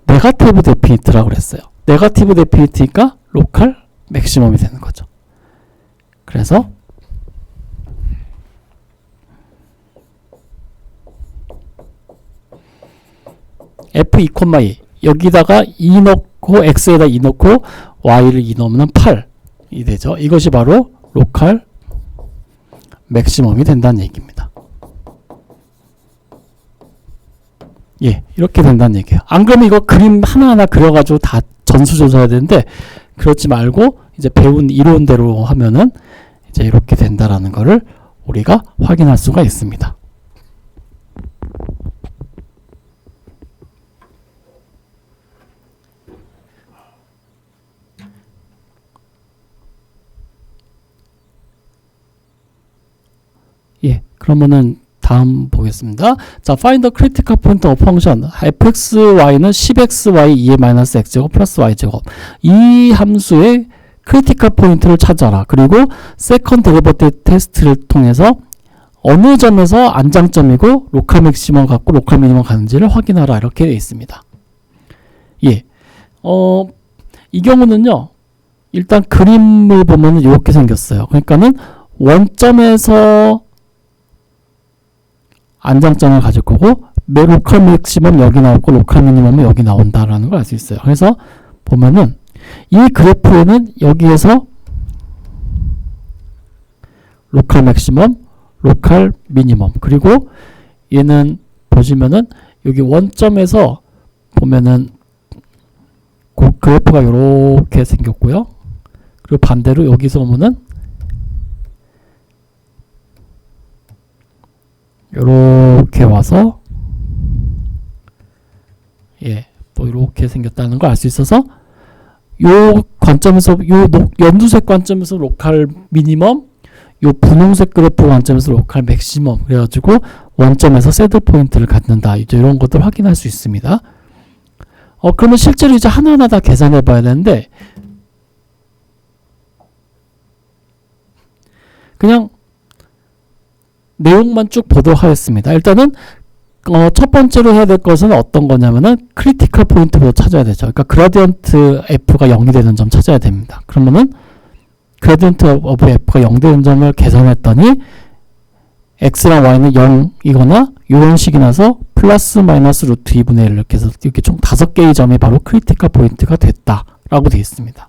A: 네거티브 데피니트라고 그랬어요. 네거티브 데피니트니까 로컬 맥시멈이 되는 거죠. 그래서 f2,2 여기다가 2 넣고 x에다 2 넣고 y를 2 넣으면 8이 되죠. 이것이 바로 로컬 맥시멈이 된다는 얘기입니다. 예, 이렇게 된다는 얘기예요. 안 그러면 이거 그림 하나하나 그려가지고 다 전수조사해야 되는데 그렇지 말고 이제 배운 이론대로 하면은 이제 이렇게 된다라는 거를 우리가 확인할 수가 있습니다. 예, 그러면은 다음 보겠습니다. 자, find the critical point of function fxy는 10xy 2의 마이너스 x제곱 플러스 y제곱 이 함수의 크리티컬 포인트를 찾아라. 그리고 세컨드 데리버티브 테스트를 통해서 어느 점에서 안장점이고 로컬 맥시멈 갖고 로컬 미니멈 가는지를 확인하라. 이렇게 되어 있습니다. 예, 이 경우는요 일단 그림을 보면 이렇게 생겼어요. 그러니까는 원점에서 안장점을 가질 거고 로컬 맥시멈 여기 나오고 로컬 미니멈은 여기 나온다라는 걸 알 수 있어요. 그래서 보면은 이 그래프에는 여기에서 로컬 맥시멈, 로컬 미니멈 그리고 얘는 보시면은 여기 원점에서 보면은 그 그래프가 이렇게 생겼고요. 그리고 반대로 여기서 보면은 요렇게 와서 예, 또 이렇게 생겼다는 걸 알 수 있어서 요 관점에서 요 연두색 관점에서 로컬 미니멈, 요 분홍색 그래프 관점에서 로컬 맥시멈 그래가지고 원점에서 새드 포인트를 갖는다. 이제 이런 것들 확인할 수 있습니다. 그러면 실제로 이제 하나하나 다 계산해 봐야 되는데 그냥 내용만 쭉 보도록 하겠습니다. 일단은 첫 번째로 해야 될 것은 어떤 거냐면은 크리티컬 포인트부터 찾아야 되죠. 그러니까 그라디언트 f가 0이 되는 점 찾아야 됩니다. 그러면은 그라디언트 오브 f가 0 되는 점을 계산했더니 x랑 y는 0이거나 이런 식이 나서 플러스 마이너스 루트 2분의 1 이렇게 해서 이렇게 총 5개의 점이 바로 크리티컬 포인트가 됐다라고 되어 있습니다.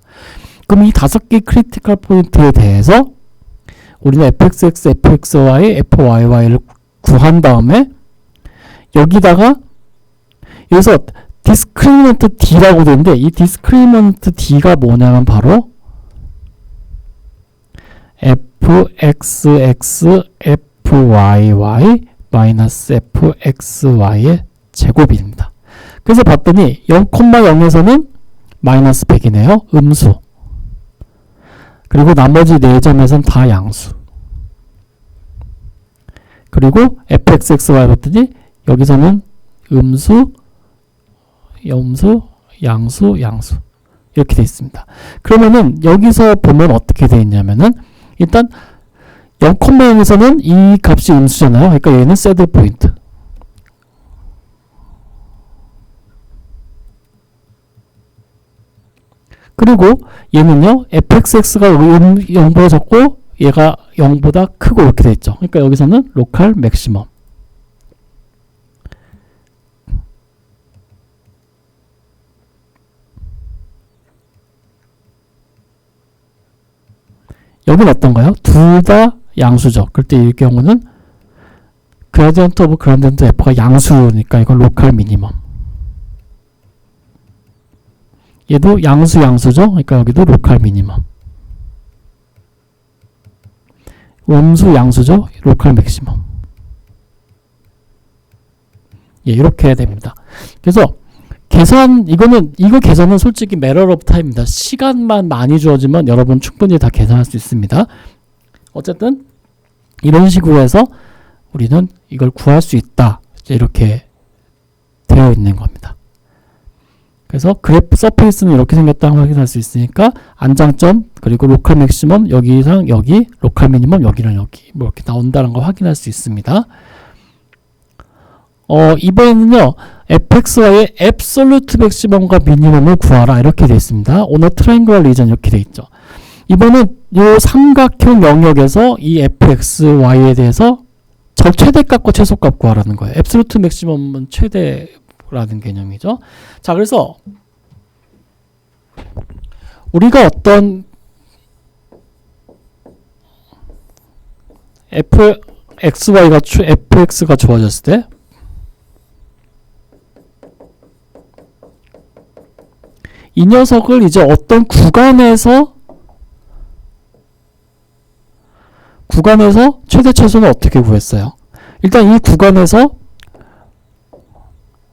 A: 그럼 이 5개의 크리티컬 포인트에 대해서 우리는 fxx, fxy, fy를 구한 다음에 여기다가 여기서 디스크리미넌트 D라고 되는데 이 디스크리미넌트 D가 뭐냐면 바로 fxx fyy 마이너스 fxy의 제곱입니다. 그래서 봤더니 0,0에서는 마이너스 100이네요. 음수. 그리고 나머지 4점에서는 다 양수. 그리고 fxxy 봤더니 여기서는 음수, 염수, 양수, 양수 이렇게 되어 있습니다. 그러면은 여기서 보면 어떻게 되어 있냐면은 일단 0,0에서는 이 값이 음수잖아요. 그러니까 얘는 새들 포인트. 그리고 얘는요, fxx가 0보다 적고 얘가 0보다 크고 이렇게 되어 있죠. 그러니까 여기서는 로컬 맥시멈. 여긴 어떤가요? 둘 다 양수죠. 그때 이 경우는 그라디언트 오브 그라디언트 f가 양수니까 이건 로컬 미니멈. 얘도 양수죠. 그러니까 여기도 로컬 미니멈. 음수 양수죠. 로컬 맥시멈. 예, 이렇게 해야 됩니다. 그래서 이거 계산은 솔직히 매럴 오브 타임입니다. 시간만 많이 주어지면 여러분 충분히 다 계산할 수 있습니다. 어쨌든 이런 식으로 해서 우리는 이걸 구할 수 있다. 이렇게 되어 있는 겁니다. 그래서 그래프 서페이스는 이렇게 생겼다고 확인할 수 있으니까 안장점 그리고 로컬 맥시멈 여기랑 여기 로컬 미니멈 여기랑 여기 뭐 이렇게 나온다는 걸 확인할 수 있습니다. 이번에는요 fxy의 앱솔루트 맥시멈과 미니멈을 구하라 이렇게 되어 있습니다. 오너 트라이앵글러 리전 이렇게 되어 있죠. 이번은 이 삼각형 영역에서 이 fxy에 대해서 최대값과 최소값 구하라는 거예요. 앱솔루트 맥시멈은 최대라는 개념이죠. 자, 그래서 우리가 어떤 fx가 주어졌을 때 이 녀석을 이제 어떤 구간에서 최대 최소는 어떻게 구했어요? 일단 이 구간에서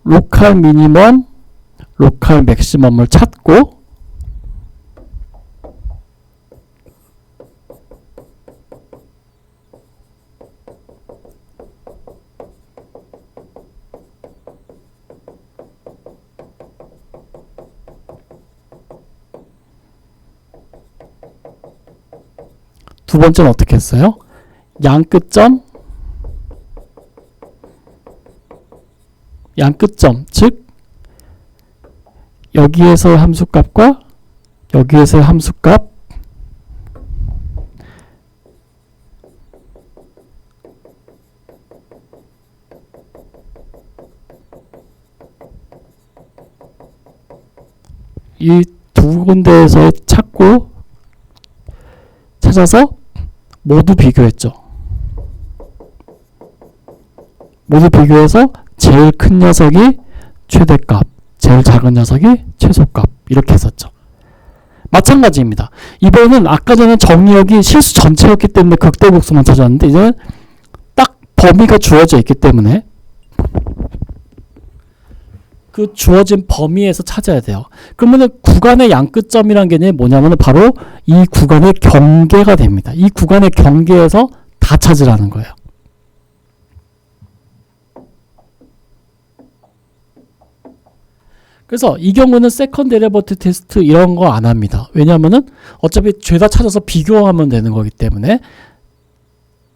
A: 로컬 미니멈, 로컬 맥시멈을 찾고 두 번째는 어떻게 했어요? 양끝점, 즉 여기에서의 함수값과 여기에서의 함수값 이 두 군데에서 찾아서 모두 비교했죠. 모두 비교해서 제일 큰 녀석이 최대값, 제일 작은 녀석이 최소값 이렇게 했었죠. 마찬가지입니다. 이번에는 아까 전에 정의역이 실수 전체였기 때문에 극대복수만 찾았는데 이제는 딱 범위가 주어져 있기 때문에 그 주어진 범위에서 찾아야 돼요. 그러면 구간의 양끝점이란 개념이 뭐냐면 바로 이 구간의 경계가 됩니다. 이 구간의 경계에서 다 찾으라는 거예요. 그래서 이 경우는 세컨드 데리버티브 테스트 이런 거 안 합니다. 왜냐하면은 어차피 죄다 찾아서 비교하면 되는 거기 때문에.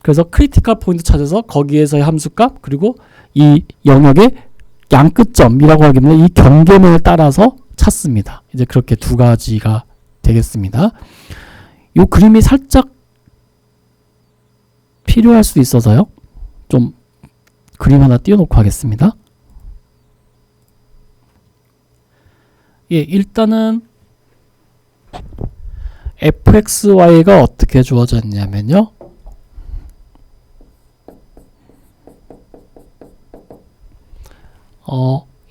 A: 그래서 크리티컬 포인트 찾아서 거기에서의 함수값 그리고 이 영역의 양끝점이라고 하기는 이 경계면을 따라서 찾습니다. 이제 그렇게 두 가지가 되겠습니다. 이 그림이 살짝 필요할 수도 있어서요. 좀 그림 하나 띄워놓고 하겠습니다. 예, 일단은 fxy가 어떻게 주어졌냐면요.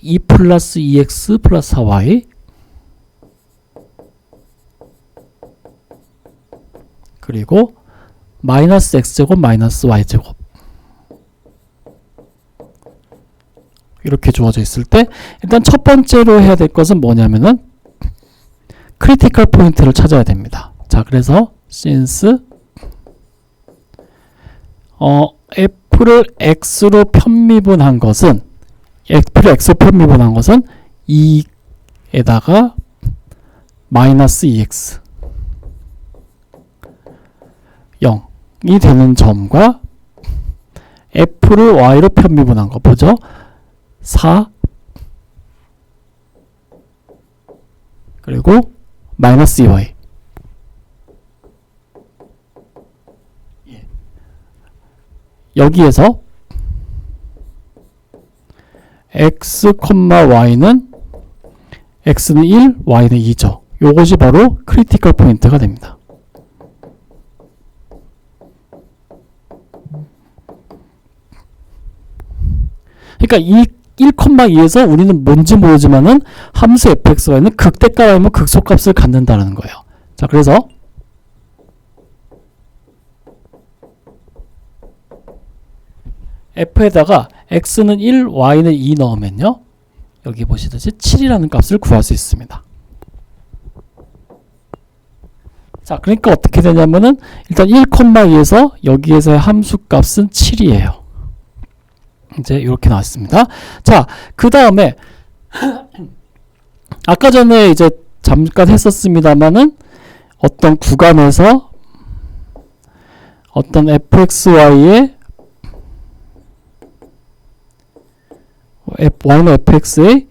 A: 2 플러스 2x 플러스 4y 그리고 마이너스 x제곱 마이너스 y제곱 이렇게 주어져 있을 때 일단 첫 번째로 해야 될 것은 뭐냐면은 크리티컬 포인트를 찾아야 됩니다. 자, 그래서 since f를 x로 편미분한 것은 2에다가 마이너스 2x 0이 되는 점과 f를 y로 편미분한 거 보죠. 4 그리고 마이너스 2y 여기에서 x, y는 x는 1, y는 2죠. 요것이 바로 크리티컬 포인트가 됩니다. 그러니까 이 1,2에서 우리는 뭔지 모르지만은 함수 fxy는 극대가라면 극소값을 갖는다는 거예요. 자, 그래서 f에다가 x는 1, y는 2 넣으면요. 여기 보시듯이 7이라는 값을 구할 수 있습니다. 자, 그러니까 어떻게 되냐면은 일단 1,2에서 여기에서의 함수 값은 7이에요. 이제 이렇게 나왔습니다. 자, 그 다음에 아까 전에 이제 잠깐 했었습니다만은 어떤 구간에서 어떤 fxy의 y는 fx의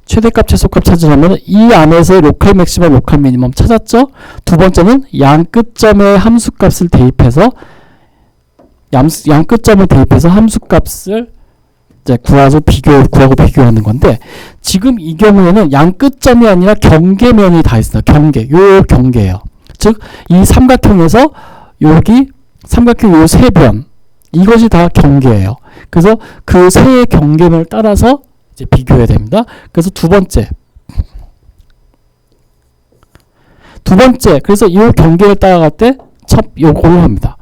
A: 최대값 최소값 찾으려면 이 안에서의 로컬 맥시멈 로컬 미니멈 찾았죠? 두 번째는 양 끝점의 함수값을 대입해서 양 끝점을 대입해서 함수값을 이제 구하고 비교하는 건데 지금 이 경우에는 양 끝점이 아니라 경계면이 다 있어요. 요 경계예요. 즉 이 삼각형에서 여기 삼각형 요 세 변 이것이 다 경계예요. 그래서 그 세 경계면을 따라서 이제 비교해야 됩니다. 그래서 두 번째 그래서 이 경계를 따라갈 때 요거를 합니다.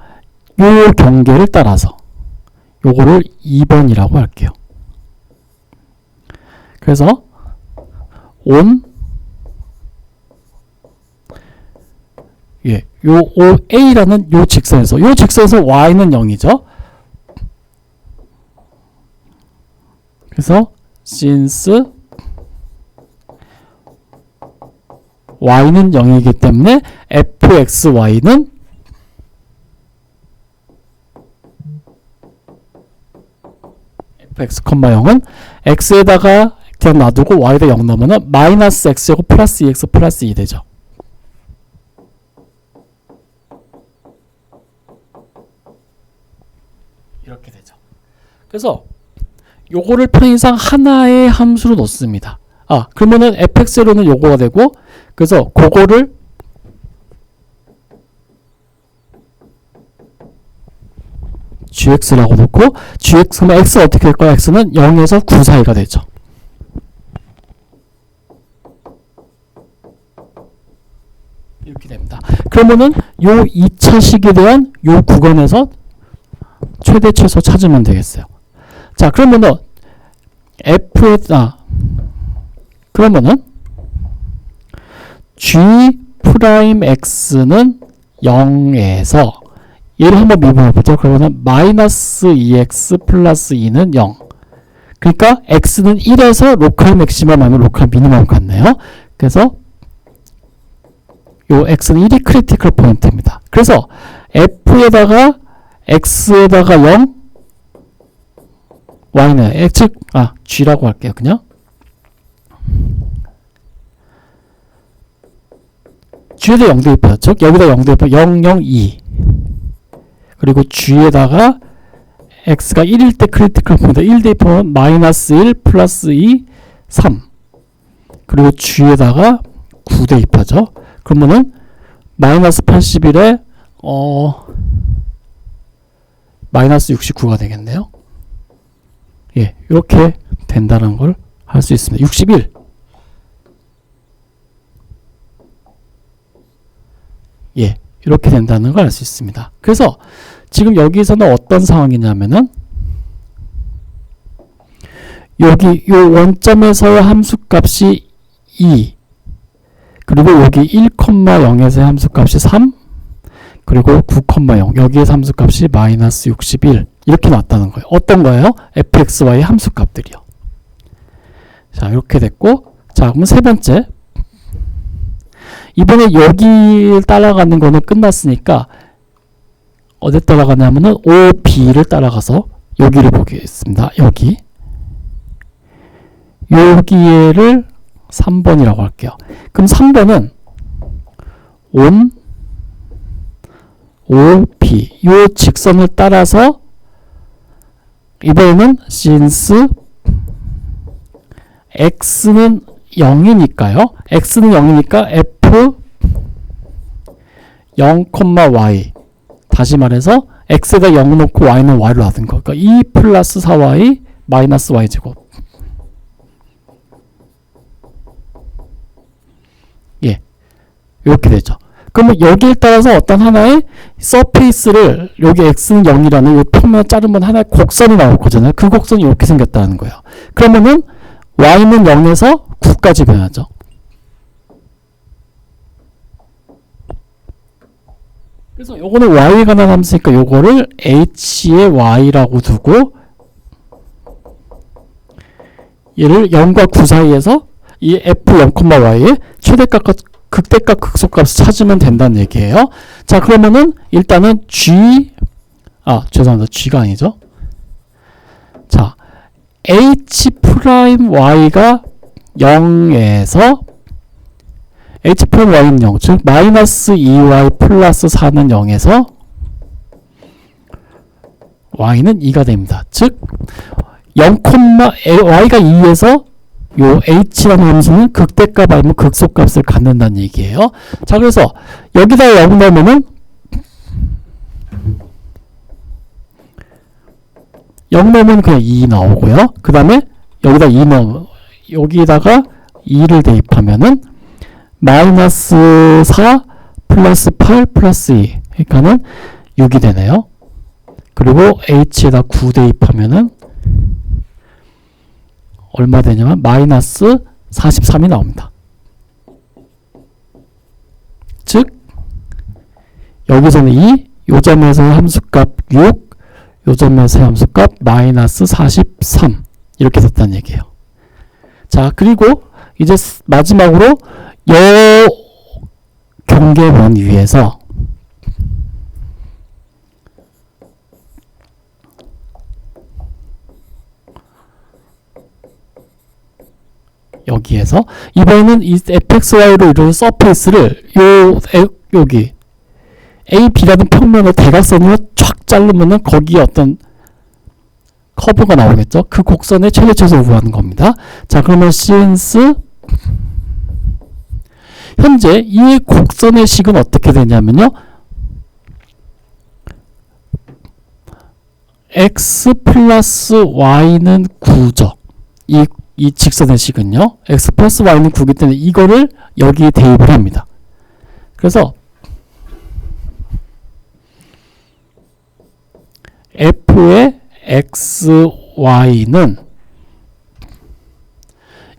A: 요 경계를 따라서 요거를 2번이라고 할게요. 그래서 요 OA라는 요 직선에서 y는 0이죠. 그래서 since y는 0이기 때문에 fxy는 fx, 0은 x에다가 그냥 놔두고 y에다 0 넣으면 마이너스 x제곱 플러스 2x 플러스 2 되죠. 이렇게 되죠. 그래서 요거를 편의상 하나의 함수로 놓습니다. 그러면은 fx로는 요거가 되고 그래서 그거를 gx라고 놓고 gx면 x 어떻게 될까요? x는 0에서 9 사이가 되죠. 이렇게 됩니다. 그러면은 요 2차식에 대한 요 구간에서 최대 최소 찾으면 되겠어요. 자, 그러면은 그러면은 g'x는 0에서 얘를 한번 미분해보죠. 그러면 마이너스 2x 플러스 2는 0. 그러니까 x는 1에서 로컬 맥시멈 아니면 로컬 미니멈 같네요. 그래서 요 x는 1이 크리티컬 포인트입니다. 그래서 f에다가 x에다가 0 y는 g라고 할게요. 그냥 g에다 0 대입해요. 즉 여기다 0 대입해요. 0, 0, 2 그리고 g에다가 x가 1일 때 크리티컬 포인트 1 대입하면 마이너스 1 플러스 2 3 그리고 g에다가 9 대입하죠. 그러면은 마이너스 81에 마이너스 69가 되겠네요. 이렇게 된다는 걸 할 수 있습니다. 61. 예, 이렇게 된다는 걸 알 수 있습니다. 그래서 지금 여기서는 어떤 상황이냐면은 여기 요 원점에서의 함수값이 2, 그리고 여기 1,0에서의 함수값이 3, 그리고 9,0 여기에 함수값이 마이너스 61 이렇게 나왔다는 거예요. 어떤 거예요? fxy의 함수값들이요. 자, 이렇게 됐고, 자, 그러면 세 번째, 이번에 여기 따라가는 거는 끝났으니까 어디 따라가냐면은 OB를 따라가서 여기를 보겠습니다. 여기를 3번이라고 할게요. 그럼 3번은 on OB 요 직선을 따라서 이번에는 since x는 0이니까요. x는 0이니까 f 0, y 다시 말해서 x에다 0 놓고 y는 y로 놔둔 거. 그러니까 2 플러스 4y 마이너스 y제곱. 예, 이렇게 되죠. 그러면 여기에 따라서 어떤 하나의 서페이스를 여기 x는 0이라는 이 평면을 자르면 하나의 곡선이 나올 거잖아요. 그 곡선이 이렇게 생겼다는 거예요. 그러면은 y는 0에서 9까지 변하죠. 그래서 요거는 y에 관한 함수니까 요거를 h의 y라고 두고 얘를 0과 9 사이에서 이 f0,y의 최대값과 극대값 극소값을 찾으면 된다는 얘기예요. 자, 그러면은 일단은 죄송합니다. g가 아니죠. 자, h'y가 0에서 h'y는 0, 즉 마이너스 2y 플러스 4는 0에서 y는 2가 됩니다. 즉 0, y가 2에서 요 h라는 함수는 극대값 아니면 극소값을 갖는다는 얘기예요. 자, 그래서 여기다 0 넣으면은 0 넣으면 그냥 2 나오고요. 그 다음에 여기다 2 넣으면 여기다가 2를 대입하면은 마이너스 4 플러스 8 플러스 2 그러니까는 6이 되네요. 그리고 h에다 9 대입하면은 얼마 되냐면 마이너스 43이 나옵니다. 즉 여기서는 2, 요 점에서의 함수값 6, 요 점에서의 함수값 마이너스 43 이렇게 됐다는 얘기예요. 자, 그리고 이제 마지막으로 요 경계원 위에서 여기에서 이번에는 이 fxy로 이루어진 서페이스를 여기 A, B라는 평면을 대각선으로 쫙 자르면은 거기에 어떤 커브가 나오겠죠. 그 곡선의 최대치에서 구하는 겁니다. 자, 그러면 since 현재 이 곡선의 식은 어떻게 되냐면요. x 플러스 y는 9죠. 이 직선의 식은요. x 플러스 y는 9이기 때문에 이거를 여기에 대입을 합니다. 그래서 f의 xy는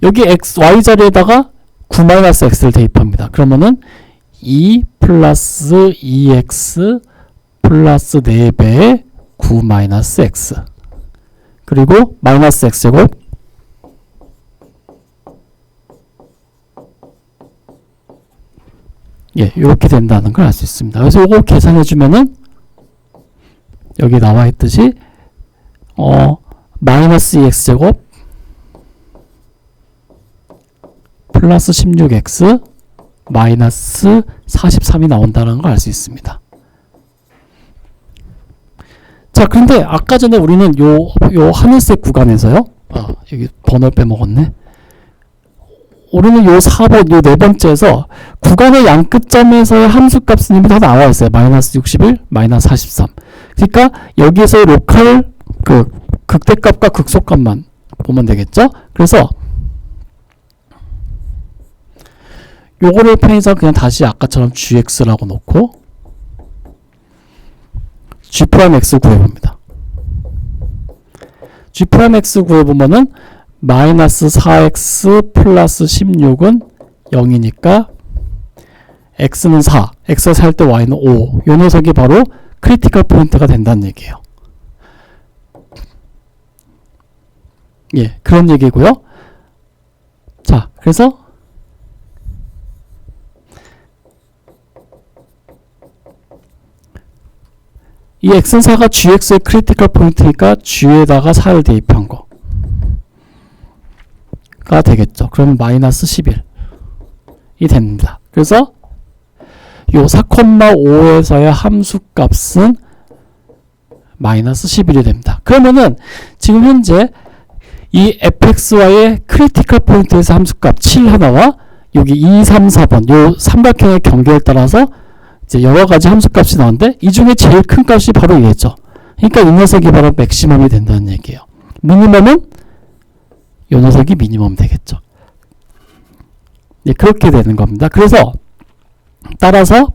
A: 여기 y 자리에다가 9-x를 대입합니다. 그러면은 2 플러스 2x 플러스 4배의 9-x 그리고 마이너스 x제곱 예, 이렇게 된다는 걸 알 수 있습니다. 그래서 이거 계산해 주면은 여기 나와 있듯이 마이너스 2x제곱 플러스 16x 마이너스 43이 나온다는 걸 알 수 있습니다. 자, 그런데 아까 전에 우리는 요 하늘색 구간에서요. 여기 번호를 빼먹었네. 우리는 요 4번, 요 네 번째에서 구간의 양 끝점에서의 함수값은 이미 다 나와 있어요. 마이너스 61, 마이너스 43. 그러니까 여기에서의 로컬 극대값과 극소값만 보면 되겠죠? 그래서 요거를 편의상 그냥 다시 아까처럼 gx라고 놓고 g'x 구해봅니다. g'x 구해보면은 마이너스 4x 플러스 16은 0이니까 x는 4, x가 4일 때 y는 5. 요 녀석이 바로 크리티컬 포인트가 된다는 얘기예요. 예, 그런 얘기고요. 자, 그래서 이 x는 4가 gx의 크리티컬 포인트니까 g에다가 4를 대입한 거가 되겠죠. 그러면 마이너스 11이 됩니다. 그래서 요 4,5에서의 함수값은 마이너스 11이 됩니다. 그러면은 지금 현재 이 fxy의 크리티컬 포인트에서 함수값 7 하나와 여기 2, 3, 4번 요 삼각형의 경계에 따라서 이제 여러 가지 함수값이 나오는데 이 중에 제일 큰 값이 바로 얘죠. 그러니까 이 녀석이 바로 맥시멈이 된다는 얘기예요. 미니멈은 이 녀석이 미니멈 되겠죠. 네, 그렇게 되는 겁니다. 그래서 따라서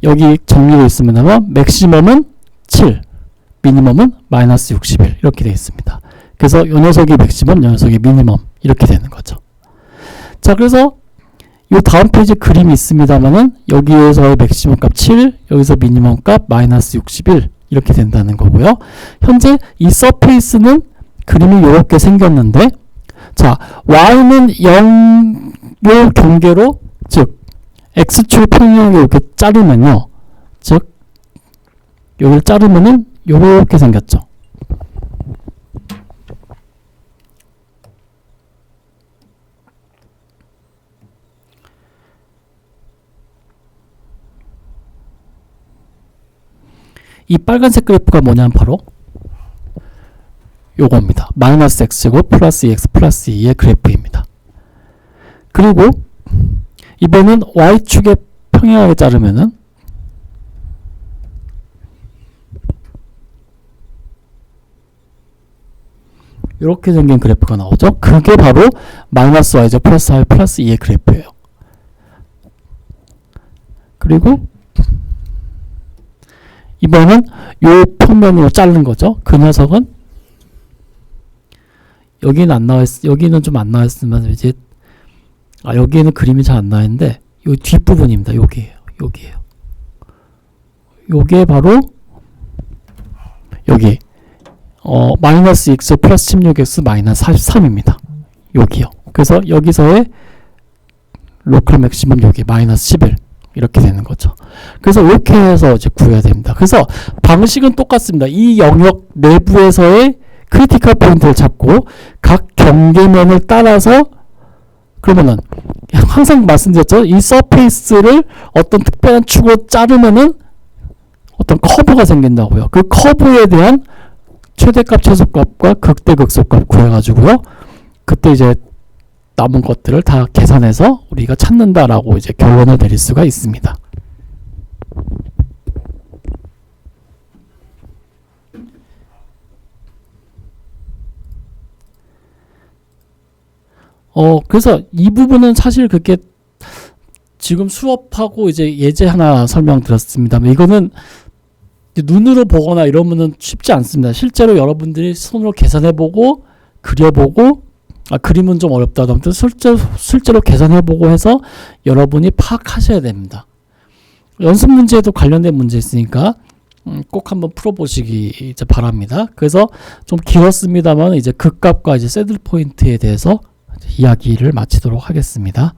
A: 여기 정리되어 있으면 맥시멈은 7, 미니멈은 마이너스 61 이렇게 되어 있습니다. 그래서 이 녀석이 맥시멈, 이 녀석이 미니멈 이렇게 되는 거죠. 자, 그래서 이 다음 페이지 그림이 있습니다만은 여기에서의 맥시멈 값 7, 여기서 미니멈 값 마이너스 61 이렇게 된다는 거고요. 현재 이 서페이스는 그림이 이렇게 생겼는데, 자, y는 0요 경계로, 즉 x축 평행하게 이렇게 자르면요, 즉 여기를 자르면은 요렇게 생겼죠. 이 빨간색 그래프가 뭐냐면 바로 요겁니다. 마이너스 x고 플러스 2x 플러스 2의 그래프입니다. 그리고 이번엔 y축에 평행하게 자르면은 이렇게 생긴 그래프가 나오죠. 그게 바로 마이너스 y제 플러스 y 플러스 2의 그래프예요. 그리고 이번엔 요 평면으로 자른 거죠. 그 녀석은 여기는 안 나와 있, 여기는 좀 안 나와 있으면 이제 여기에는 그림이 잘 안 나와 있는데 요 뒷부분입니다. 요게 바로 여기 마이너스 x 플러스 16x 마이너스 43입니다. 여기요. 그래서 여기서의 로컬 맥시멈 여기 마이너스 11 이렇게 되는 거죠. 그래서 이렇게 해서 이제 구해야 됩니다. 그래서 방식은 똑같습니다. 이 영역 내부에서의 크리티컬 포인트를 잡고 각 경계면을 따라서 그러면은 항상 말씀드렸죠. 이 서페이스를 어떤 특별한 축으로 자르면은 어떤 커브가 생긴다고요. 그 커브에 대한 최대값, 최소값과 극대, 극소값 구해가지고요. 그때 이제 남은 것들을 다 계산해서 우리가 찾는다라고 이제 결론을 내릴 수가 있습니다. 그래서 이 부분은 사실 그렇게 지금 수업하고 이제 예제 하나 설명드렸습니다만 이거는 눈으로 보거나 이러면은 쉽지 않습니다. 실제로 여러분들이 손으로 계산해보고 그려보고 그림은 좀 어렵다 하더라도 실제로 계산해보고 해서 여러분이 파악하셔야 됩니다. 연습 문제에도 관련된 문제 있으니까 꼭 한번 풀어보시기 이제 바랍니다. 그래서 좀 길었습니다만 이제 극값과 이제 새들 포인트에 대해서 이야기를 마치도록 하겠습니다.